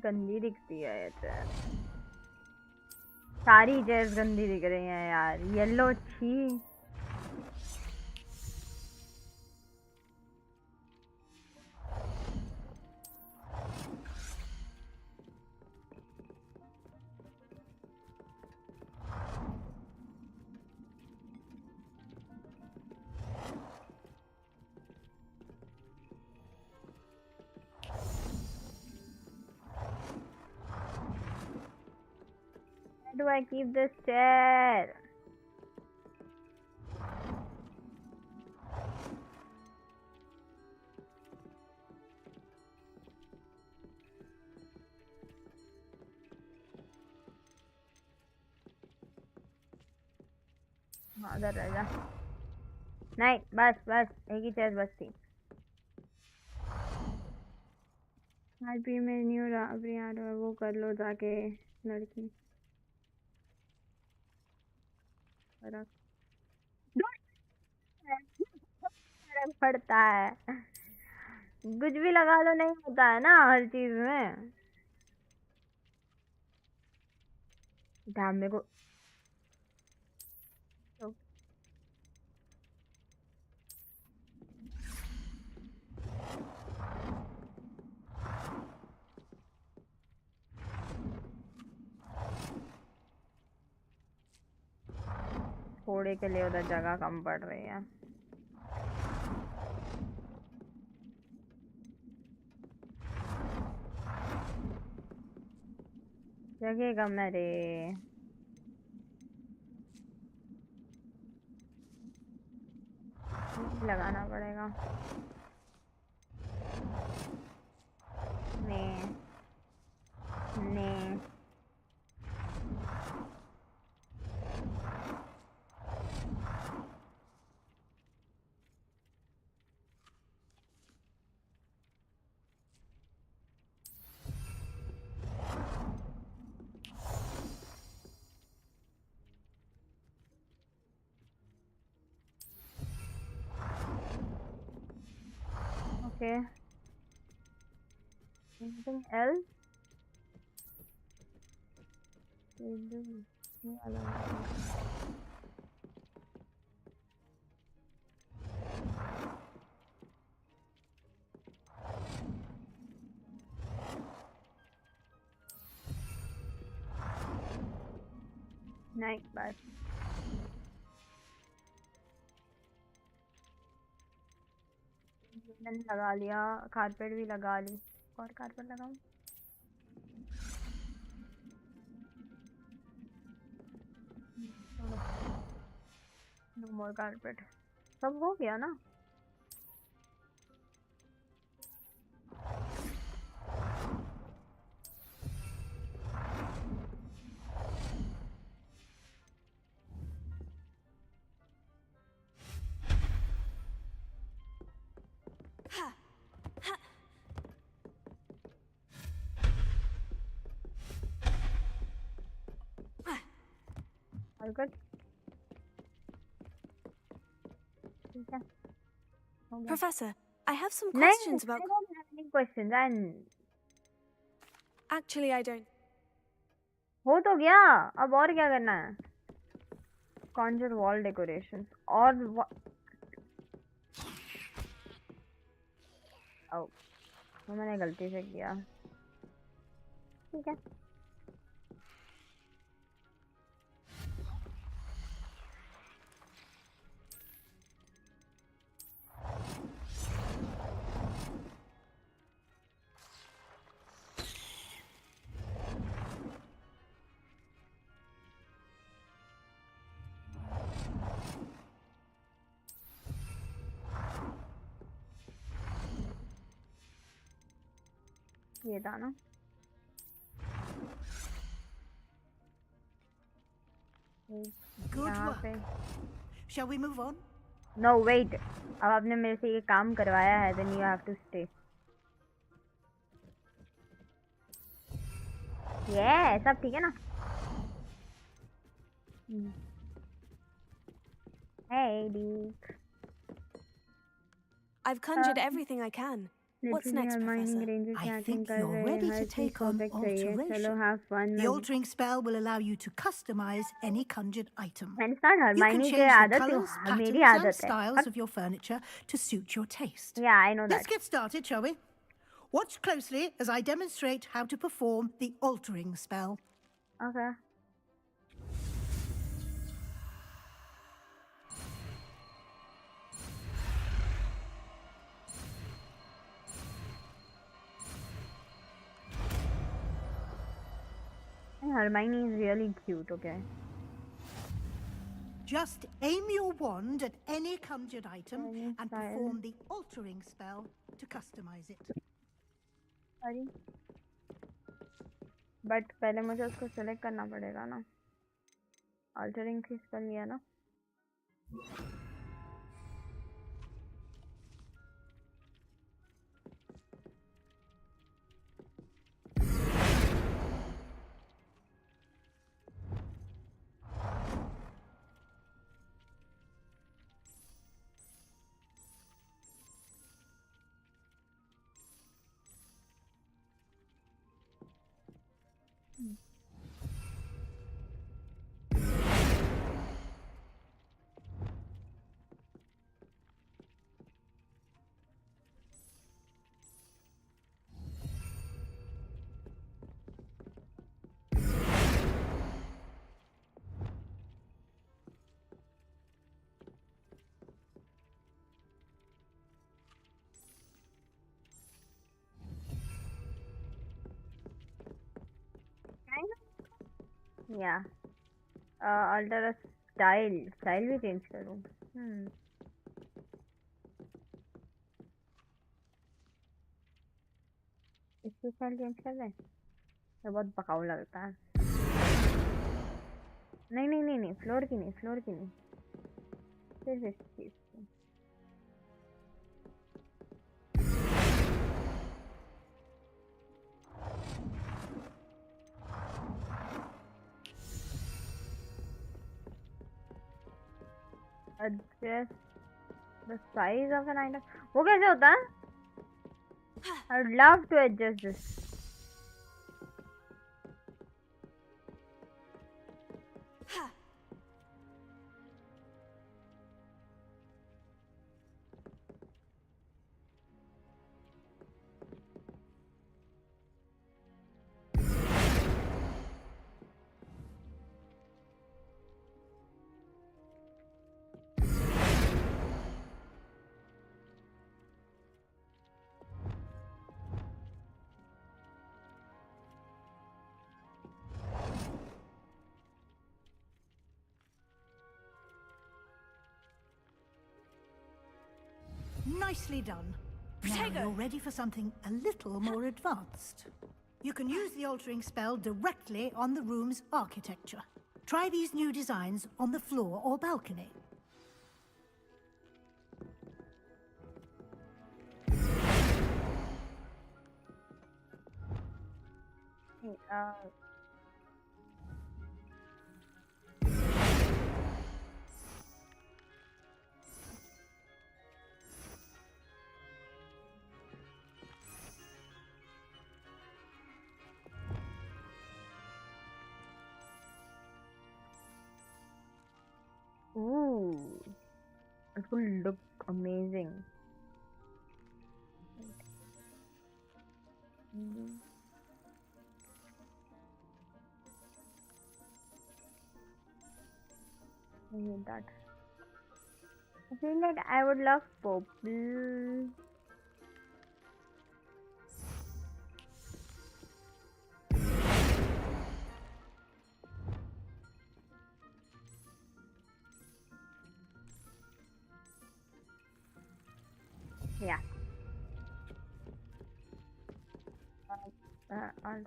गंदी दिखती है ये चेयर सारी चेयर्स गंदी दिख रही हैं यार येलो छी Where do I keep this chair? उधर रह जा नहीं बस एक ही चेयर बस थी आरपी में न्यू राबरी आ रहा है वो कर लो जाके लड़की फर्क पड़ता है कुछ भी लगा लो नहीं होता है ना हर चीज में ध्यान मेरे को थोड़े के लिए उधर जगह कम पड़ रही है जगह कम है रे लगाना पड़ेगा ने Okay. Anything else? Night bus. मैंने लगा लिया, कारपेट भी लगा ली, और कारपेट लगाऊं? नो मोर कारपेट. सब हो गया ना? All good? ठीक है. हो गया. Professor, I have some नहीं, questions about. I don't have any questions. And Actually, I don't. हो तो गया. अब और क्या करना है? Conjure wall decorations और oh, वो मैंने गलती से किया. ठीक है. ये था ना. Good work. Shall we move on? No, wait. अब आपने मेरे से ये काम करवाया है, then you have to stay. Yeah, सब ठीक है ना? Hey, Duke. I've conjured everything I can. What's next, Professor? I think you're ready to take on alteration. Have fun. The altering spell will allow you to customize any conjured item. And it's not You can Hermione change की the आदत colors, है, patterns, मेरी and आदत है. styles of your furniture to suit your taste. Yeah, I know that. Let's get started, shall we? Watch closely as I demonstrate how to perform the altering spell. Okay. Hermione is really cute, okay? Just aim your wand at any conjured item and perform the altering spell to customize it. Sorry. But पहले मुझे उसको select करना पड़ेगा ना. Altering की spell लिया ना. Yeah. Alter a style. Style भी change करूँ. इसकी स्टाइल चेंज कर रहे हैं. ये बहुत बकाऊ लगता है. नहीं नहीं नहीं नहीं, फ्लोर की नहीं, फ्लोर की नहीं. सिर्फ इस चीज की. Adjust the size of an item. वो कैसे होता है? I would love to adjust this. Nicely done. Now you're ready for something a little more advanced. You can use the altering spell directly on the room's architecture. Try these new designs on the floor or balcony. Ooh, it will look amazing. I hate that. I feel like I would love purple. Yeah. I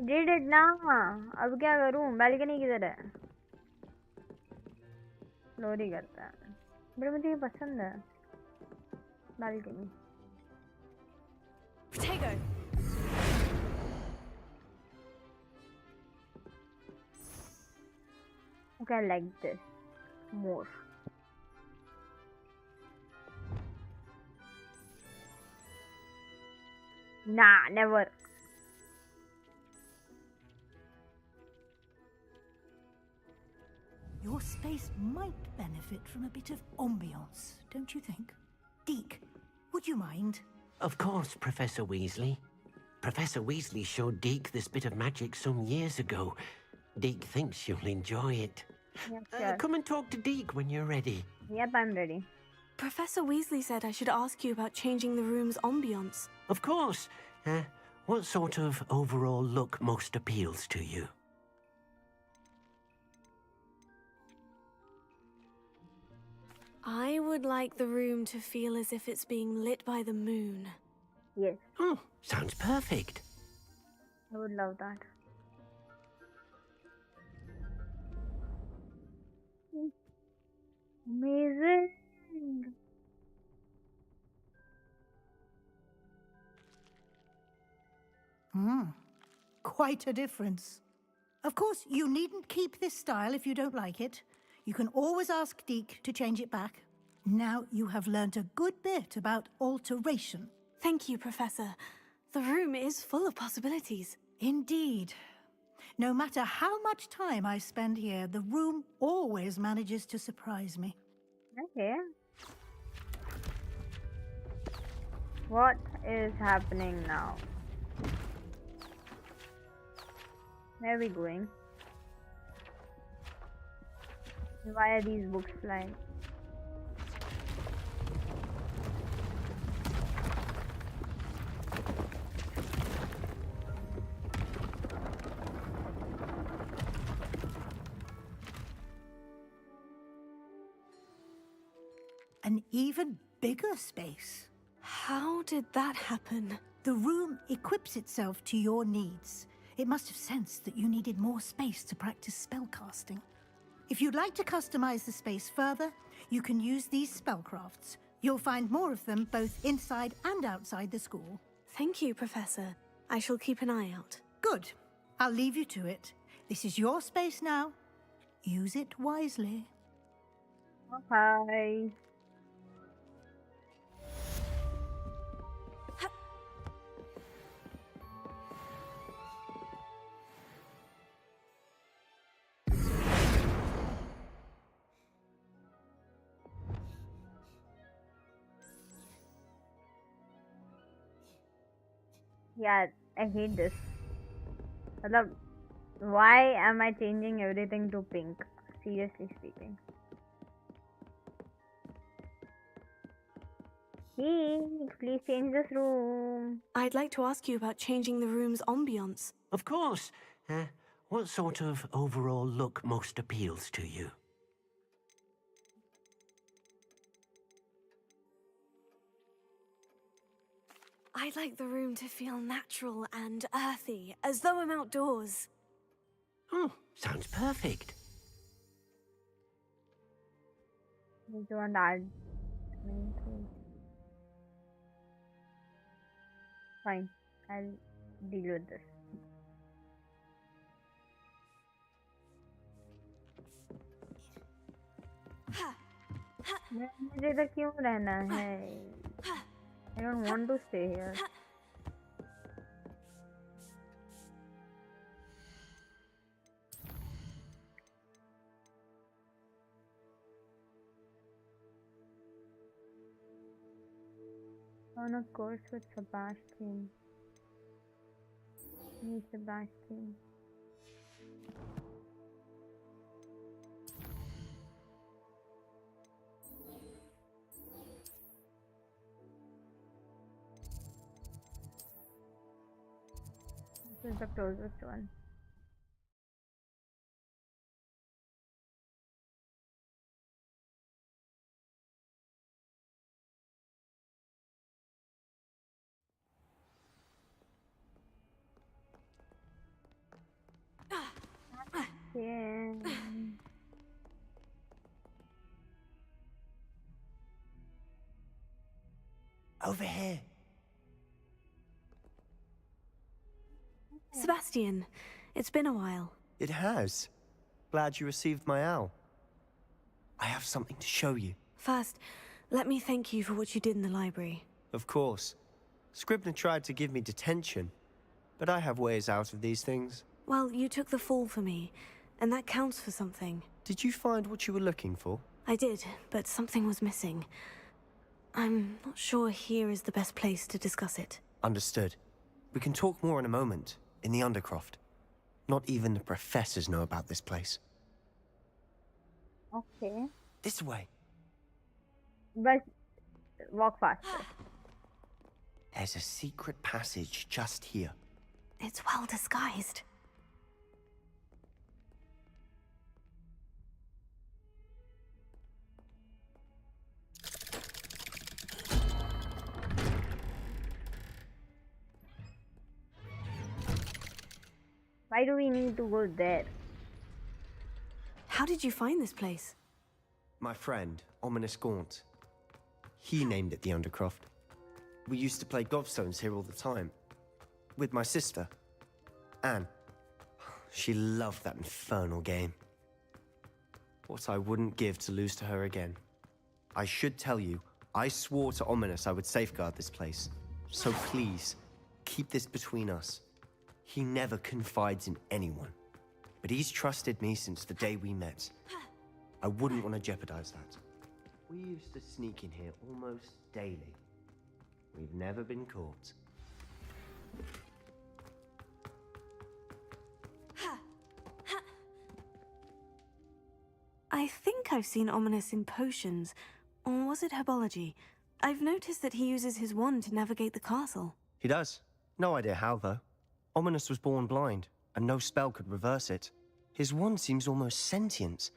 did it now. अब क्या करूं? Balcony किधर है? लोरी करता है. But मुझे ये पसंद है. Balcony. Potato. Okay, I like this more. Nah, never. Your space might benefit from a bit of ambiance, don't you think? Deke, would you mind? Of course, Professor Weasley. Professor Weasley showed Deke this bit of magic some years ago. Deke thinks you'll enjoy it. Yes, sure. Come and talk to Deke when you're ready. Yep, I'm ready. Professor Weasley said I should ask you about changing the room's ambience. Of course. What sort of overall look most appeals to you? I would like the room to feel as if it's being lit by the moon. Yes. Oh, sounds perfect. I would love that. Amazing. Quite a difference. Of course, you needn't keep this style if you don't like it. You can always ask Deke to change it back. Now you have learnt a good bit about alteration. Thank you, Professor. The room is full of possibilities. Indeed. No matter how much time I spend here, the room always manages to surprise me. Okay. What is happening now? Where are we going? Why are these books flying? An even bigger space. How did that happen? The room equips itself to your needs. It must have sensed that you needed more space to practice spellcasting. If you'd like to customize the space further, you can use these spellcrafts. You'll find more of them both inside and outside the school. Thank you, Professor. I shall keep an eye out. Good. I'll leave you to it. This is your space now. Use it wisely. Okay. Yeah, I hate this. मतलब, why am I changing everything to pink? Seriously speaking. Please change this room. I'd like to ask you about changing the room's ambience. Of course. What sort of overall look most appeals to you? I'd like the room to feel natural and earthy, as though I'm outdoors. Oh, sounds perfect. We don't add. Fine, I'll deal with this. मुझे इधर क्यों रहना है? I don't want to stay here. On a course with Sebastian. Me, Sebastian. This is the closest one. Yeah. Over here. Sebastian, it's been a while. It has. Glad you received my owl. I have something to show you. First, let me thank you for what you did in the library. Of course. Scribner tried to give me detention, but I have ways out of these things. Well, you took the fall for me, and that counts for something. Did you find what you were looking for? I did, but something was missing. I'm not sure here is the best place to discuss it. Understood. We can talk more in a moment, in the Undercroft. Not even the professors know about this place. Okay. This way. But walk faster. There's a secret passage just here. It's well disguised. Why do we need to go there? How did you find this place? My friend, Ominous Gaunt. He named it the Undercroft. We used to play gobstones here all the time. With my sister, Anne. She loved that infernal game. What I wouldn't give to lose to her again. I should tell you, I swore to Ominous I would safeguard this place. So please, keep this between us. He never confides in anyone. But he's trusted me since the day we met. I wouldn't want to jeopardize that. We used to sneak in here almost daily. We've never been caught. I think I've seen Ominous in potions, or was it herbology? I've noticed that he uses his wand to navigate the castle. He does. No idea how, though. Ominous was born blind, and no spell could reverse it. His wand seems almost sentient.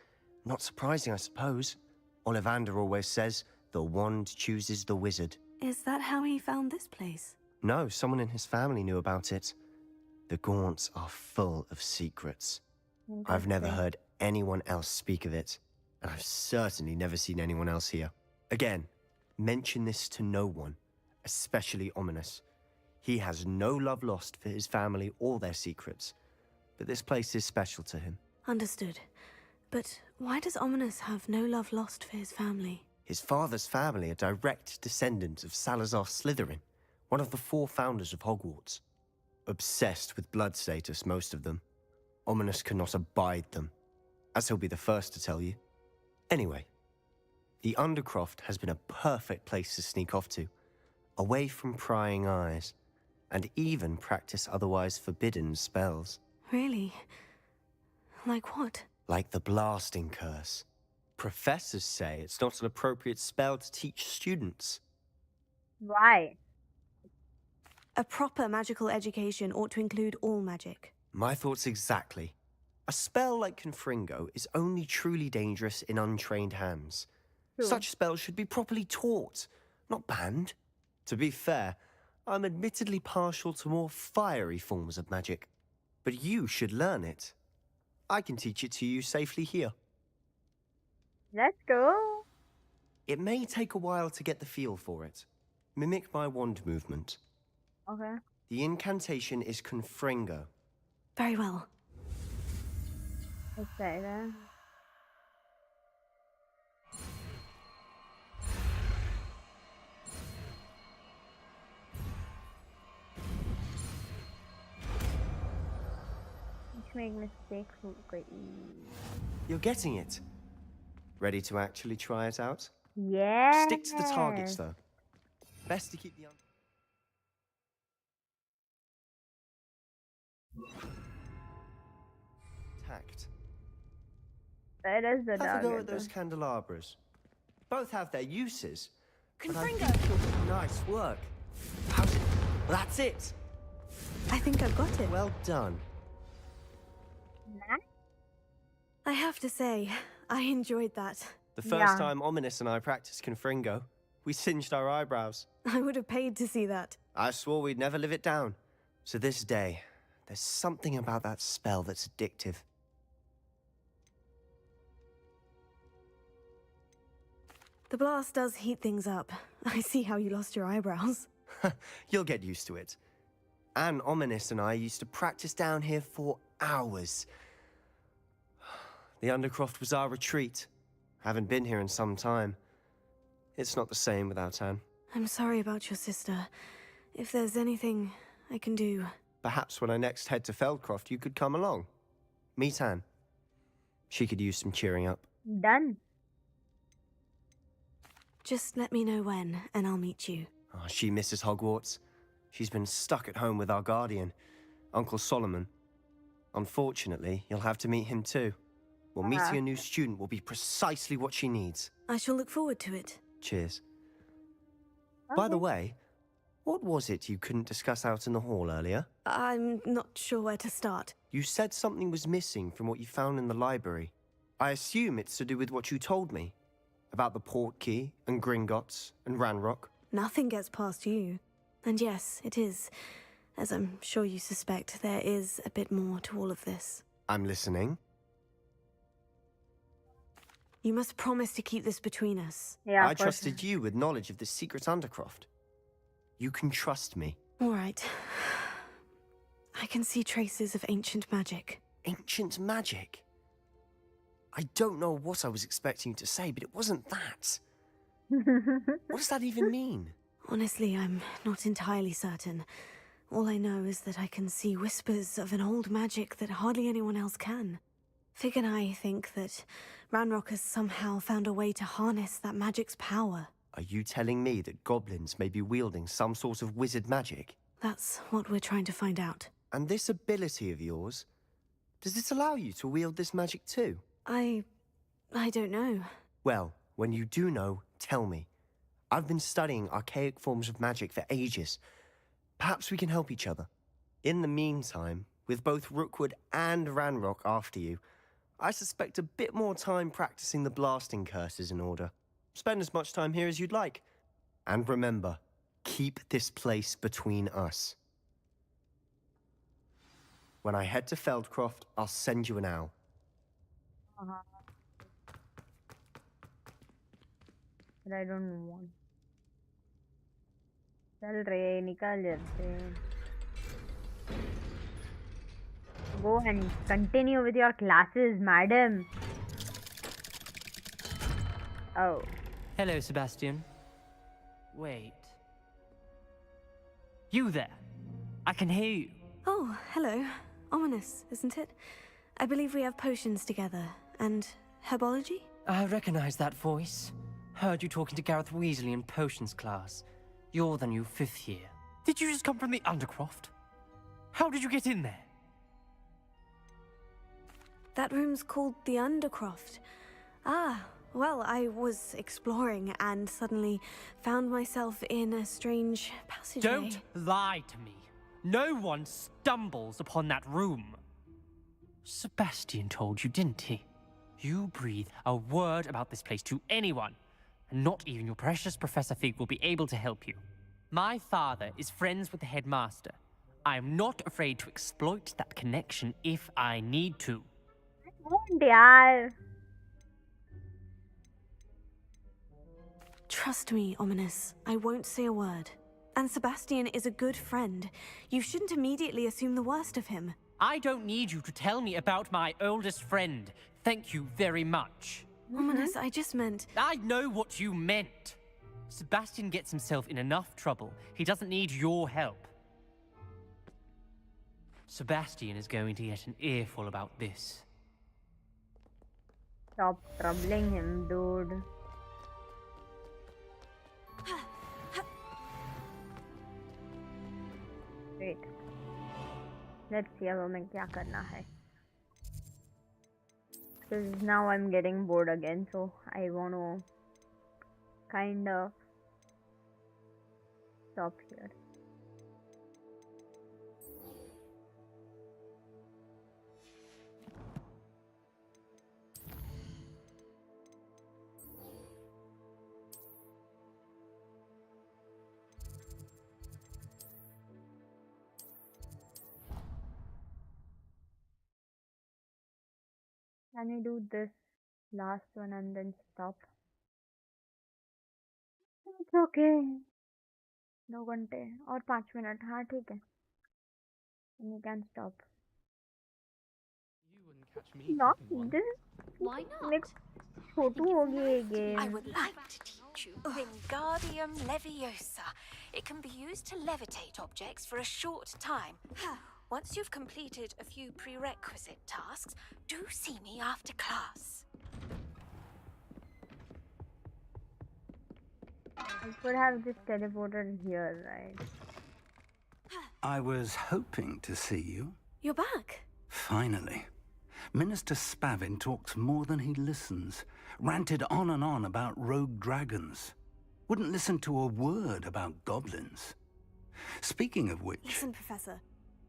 Not surprising, I suppose. Ollivander always says, the wand chooses the wizard. Is that how he found this place? No, someone in his family knew about it. The Gaunts are full of secrets. I've never heard anyone else speak of it, and I've certainly never seen anyone else here. Again, mention this to no one, especially Ominous. He has no love lost for his family or their secrets, but this place is special to him. Understood. But why does Ominous have no love lost for his family? His father's family are direct descendants of Salazar Slytherin, one of the 4 founders of Hogwarts. Obsessed with blood status, most of them. Ominous cannot abide them, as he'll be the first to tell you. Anyway, the Undercroft has been a perfect place to sneak off to, away from prying eyes. and even practice otherwise forbidden spells. Really? Like what? Like the blasting curse. Professors say it's not an appropriate spell to teach students. Why? A proper magical education ought to include all magic. My thoughts exactly. A spell like Confringo is only truly dangerous in untrained hands. True. Such spells should be properly taught, not banned. To be fair, I'm admittedly partial to more fiery forms of magic. But you should learn it. I can teach it to you safely here. Let's go. It may take a while to get the feel for it. Mimic my wand movement. Okay. The incantation is Confringo. Very well. Let's say that. Make mistakes great. You're getting it. Ready to actually try it out? Yeah. Stick to the targets, though. Best to keep the tact. That is the Have a target. go at those candelabras. Both have their uses. Confringo! Nice work. How's it? That's it. I think I've got it. Well done. I have to say, I enjoyed that. The first time Ominous and I practiced Confringo, we singed our eyebrows. I would have paid to see that. I swore we'd never live it down. So this day, there's something about that spell that's addictive. The blast does heat things up. I see how you lost your eyebrows. You'll get used to it. Anne, Ominous and I used to practice down here for hours. The Undercroft was our retreat. Haven't been here in some time. It's not the same without Anne. I'm sorry about your sister. If there's anything I can do... Perhaps when I next head to Feldcroft, you could come along. Meet Anne. She could use some cheering up. Done. Just let me know when, and I'll meet you. Oh, she misses Hogwarts. She's been stuck at home with our guardian, Uncle Solomon. Unfortunately, you'll have to meet him too. Well, meeting a new student will be precisely what she needs. I shall look forward to it. Cheers. By the way, what was it you couldn't discuss out in the hall earlier? I'm not sure where to start. You said something was missing from what you found in the library. I assume it's to do with what you told me. About the Portkey, and Gringotts, and Ranrock. Nothing gets past you. And yes, it is. As I'm sure you suspect, there is a bit more to all of this. I'm listening. You must promise to keep this between us. Yeah, I trusted you with knowledge of this secret Undercroft. You can trust me. All right. I can see traces of ancient magic. Ancient magic? I don't know what I was expecting you to say, but it wasn't that. What does that even mean? Honestly, I'm not entirely certain. All I know is that I can see whispers of an old magic that hardly anyone else can. Fig and I think that Ranrock has somehow found a way to harness that magic's power. Are you telling me that goblins may be wielding some sort of wizard magic? That's what we're trying to find out. And this ability of yours, does it allow you to wield this magic too? I don't know. Well, when you do know, tell me. I've been studying archaic forms of magic for ages. Perhaps we can help each other. In the meantime, with both Rookwood and Ranrock after you, I suspect a bit more time practicing the blasting curse is in order. Spend as much time here as you'd like. And remember, keep this place between us. When I head to Feldcroft, I'll send you an owl. But I don't want. चल रे निकल जल्दी. Go and continue with your classes, madam. Oh. Hello, Sebastian. Wait. You there? I can hear you. Oh, hello. Ominous, isn't it? I believe we have potions together. And herbology? I recognize that voice. Heard you talking to Gareth Weasley in potions class. You're the new 5th year. Did you just come from the Undercroft? How did you get in there? That room's called the Undercroft. Ah, well, I was exploring and suddenly found myself in a strange passageway. Don't lie to me. No one stumbles upon that room. Sebastian told you, didn't he? You breathe a word about this place to anyone, and not even your precious Professor Fig will be able to help you. My father is friends with the headmaster. I am not afraid to exploit that connection if I need to. Don't yaar. Trust me, Ominous. I won't say a word. And Sebastian is a good friend. You shouldn't immediately assume the worst of him. I don't need you to tell me about my oldest friend. Thank you very much. Ominous, I just meant... I know what you meant. Sebastian gets himself in enough trouble. He doesn't need your help. Sebastian is going to get an earful about this. Stop troubling him, dude. Wait. Let's see अब हमें क्या करना है. Because now I'm getting bored again, so I want to kind of stop here. Can I do this last one and then stop? It's okay. 2 घंटे और 5 minute. हाँ ठीक है. And you can stop. You wouldn't catch me Not keeping one. this. Why not? Like छोटू हो गई ये game. I would like to teach you Wingardium Leviosa. It can be used to levitate objects for a short time. Once you've completed a few prerequisite tasks, do see me after class. I could have just teleported here, right? I was hoping to see you. You're back. Finally. Minister Spavin talks more than he listens. Ranted on and on about rogue dragons. Wouldn't listen to a word about goblins. Speaking of which... Listen, Professor.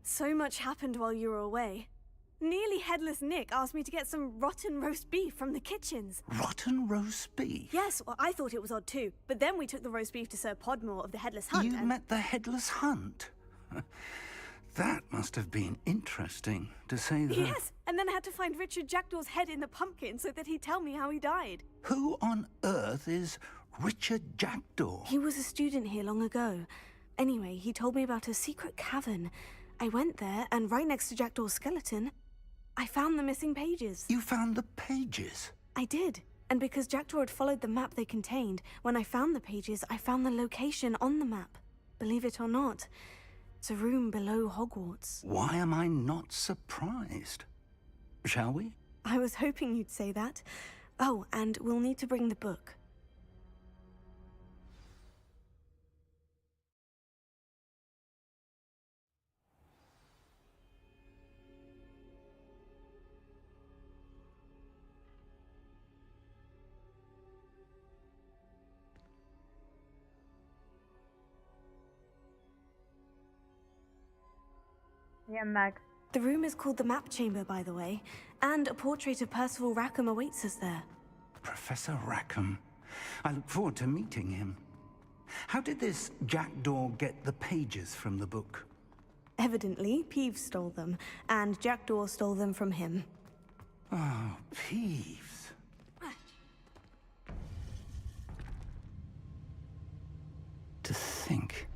So much happened while you were away. Nearly Headless Nick asked me to get some rotten roast beef from the kitchens. Rotten roast beef? Yes, well, I thought it was odd too. But then we took the roast beef to Sir Podmore of the Headless Hunt. You met the Headless Hunt? That must have been interesting, to say the... Yes, and then I had to find Richard Jackdaw's head in the pumpkin so that he'd tell me how he died. Who on earth is Richard Jackdaw? He was a student here long ago. Anyway, he told me about a secret cavern. I went there, and right next to Jackdaw's skeleton, I found the missing pages. You found the pages? I did. And because Jackdaw had followed the map they contained, when I found the pages, I found the location on the map. Believe it or not, it's a room below Hogwarts. Why am I not surprised? Shall we? I was hoping you'd say that. Oh, and we'll need to bring the book. Yeah, I'm back. The room is called the Map Chamber, by the way, and a portrait of Percival Rackham awaits us there. Professor Rackham. I look forward to meeting him. How did this Jackdaw get the pages from the book? Evidently, Peeves stole them, and Jackdaw stole them from him. Oh, Peeves. To think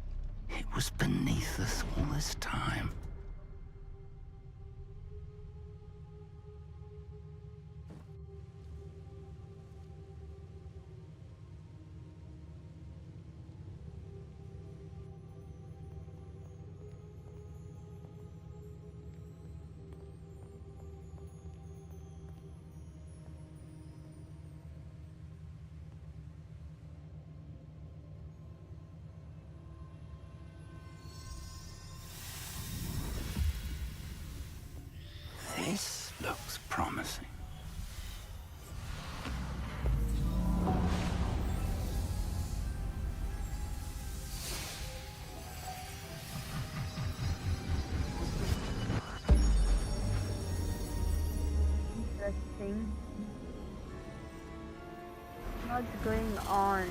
it was beneath us all this time. This looks promising. Interesting. What's going on?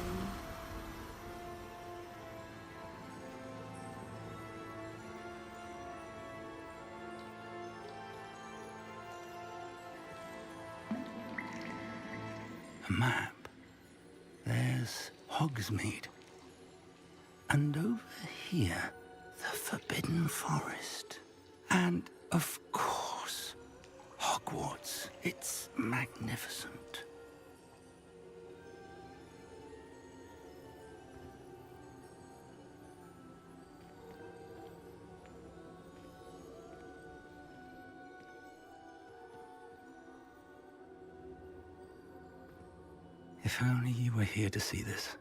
A map. There's Hogsmeade. And over here, the Forbidden Forest. And, of course, Hogwarts. It's magnificent. If only you were here to see this.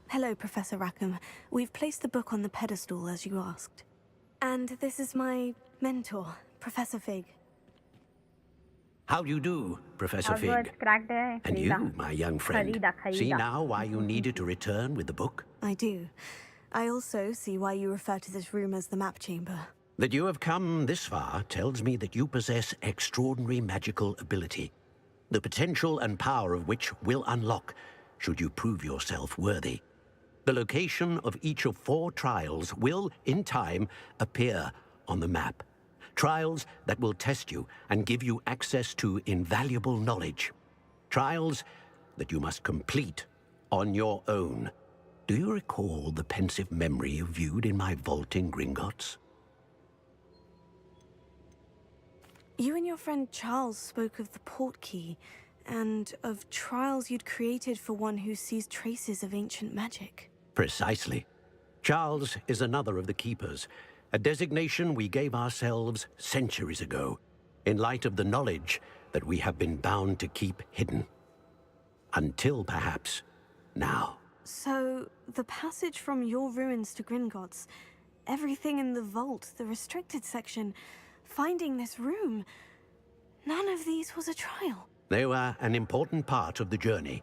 Hello, Professor Rackham. We've placed the book on the pedestal as you asked. And this is my mentor, Professor Fig. How do you do, Professor Fig? Hogwarts cracked hai. And you, my young friend. Kharida. See now why you needed to return with the book? I do. I also see why you refer to this room as the map chamber. That you have come this far tells me that you possess extraordinary magical ability, the potential and power of which will unlock should you prove yourself worthy. The location of each of 4 trials will, in time, appear on the map. Trials that will test you and give you access to invaluable knowledge. Trials that you must complete on your own. Do you recall the pensive memory you viewed in my vault in Gringotts? You and your friend Charles spoke of the portkey, and of trials you'd created for one who sees traces of ancient magic. Precisely. Charles is another of the Keepers, a designation we gave ourselves centuries ago, in light of the knowledge that we have been bound to keep hidden. Until, perhaps, now. So, the passage from your ruins to Gringotts, everything in the vault, the restricted section, finding this room, none of these was a trial. They were an important part of the journey,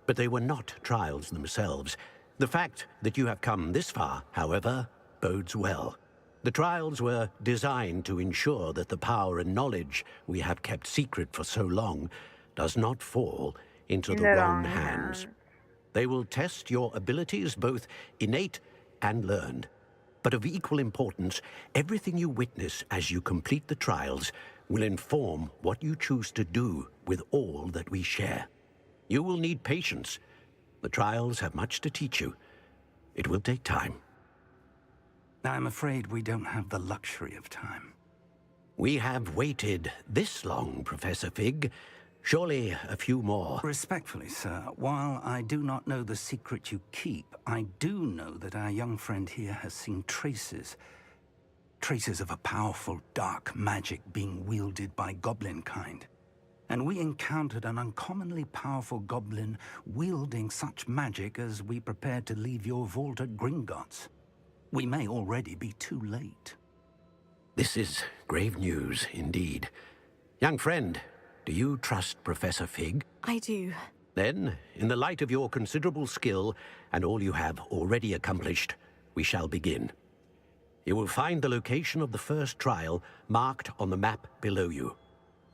but they were not trials themselves. The fact that you have come this far, however, bodes well. The trials were designed to ensure that the power and knowledge we have kept secret for so long does not fall into the wrong hands. They will test your abilities, both innate and learned. But of equal importance, everything you witness as you complete the trials will inform what you choose to do with all that we share. You will need patience. The trials have much to teach you. It will take time. I'm afraid we don't have the luxury of time. We have waited this long, Professor Fig. Surely a few more. Respectfully, sir, while I do not know the secret you keep, I do know that our young friend here has seen traces of a powerful dark magic being wielded by goblin kind. And we encountered an uncommonly powerful goblin wielding such magic as we prepared to leave your vault at Gringotts. We may already be too late. This is grave news, indeed. Young friend, do you trust Professor Fig? I do. Then, in the light of your considerable skill and all you have already accomplished, we shall begin. You will find the location of the first trial marked on the map below you.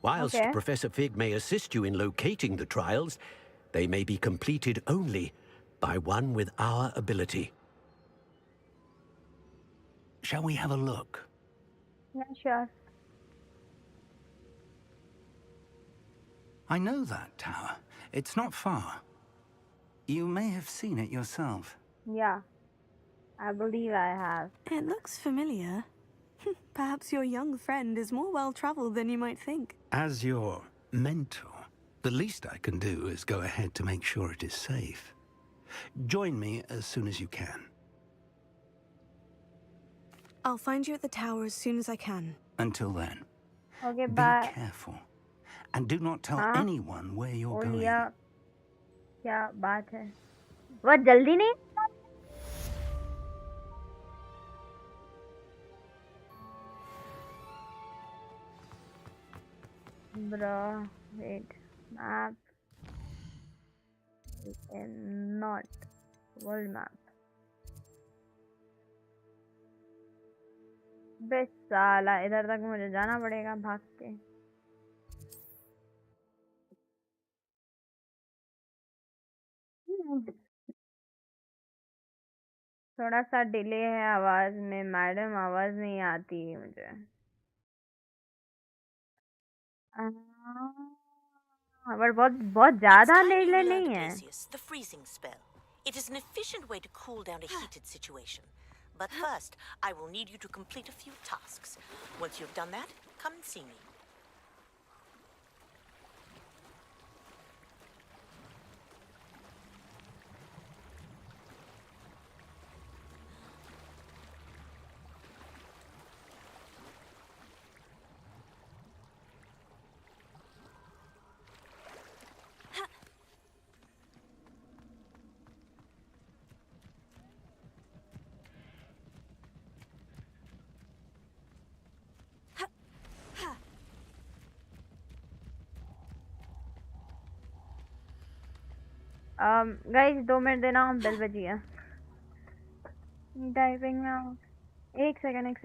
Whilst Professor Fig may assist you in locating the trials, they may be completed only by one with our ability. Shall we have a look? Yeah, sure. I know that tower. It's not far. You may have seen it yourself. Yeah, I believe I have. It looks familiar. Perhaps your young friend is more well-traveled than you might think. As your mentor, the least I can do is go ahead to make sure it is safe. Join me as soon as you can. I'll find you at the tower as soon as I can. Until then, Okay, be bye. careful. And do not tell हाँ anyone where you're O going. लिया, क्या बात है? बहुत जल्दी नहीं? Bro, wait. Map. Not world map. बे साला, इधर तक मुझे जाना पड़ेगा भाग के. थोड़ा सा डिले है आवाज में मैडम, आवाज नहीं आती मुझे. पर बहुत बहुत ज्यादा डिले नहीं है. The freezing spell. It is an efficient way to cool down a heated situation. But first, I will need you to complete a few tasks. Once you've done that, come and see me. Guys 2 minute देना, हम bell बजी है. Typing में. एक second.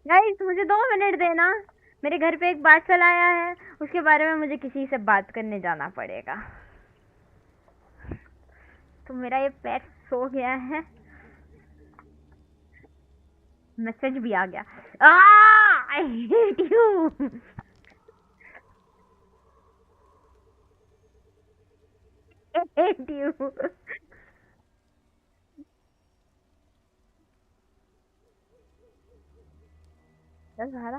Guys मुझे 2 minute देना. मेरे घर पे एक पार्सल आया है, उसके बारे में मुझे किसी से बात करने जाना पड़ेगा. तो मेरा ये पेट सो गया है. मैसेज भी आ गया. I hate you. I hate you. सारा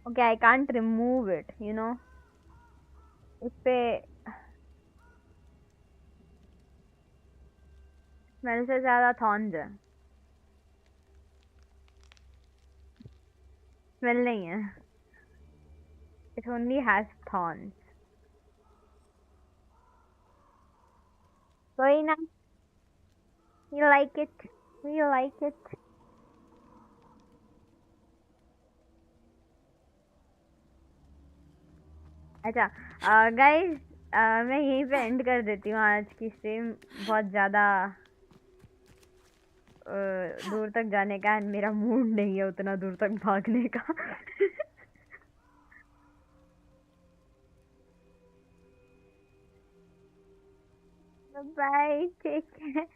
okay, I can't remove it, you know. इस पे स्मेल से ज्यादा थॉर्न्स है. स्मेल नहीं है. It only has thorns. कोई ना. We like it. We like it. अच्छा गाइस, मैं यहीं पे एंड कर देती हूँ आज की स्ट्रीम. बहुत ज़्यादा दूर तक जाने का मेरा मूड नहीं है, उतना दूर तक भागने का. Bye, take care.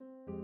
है.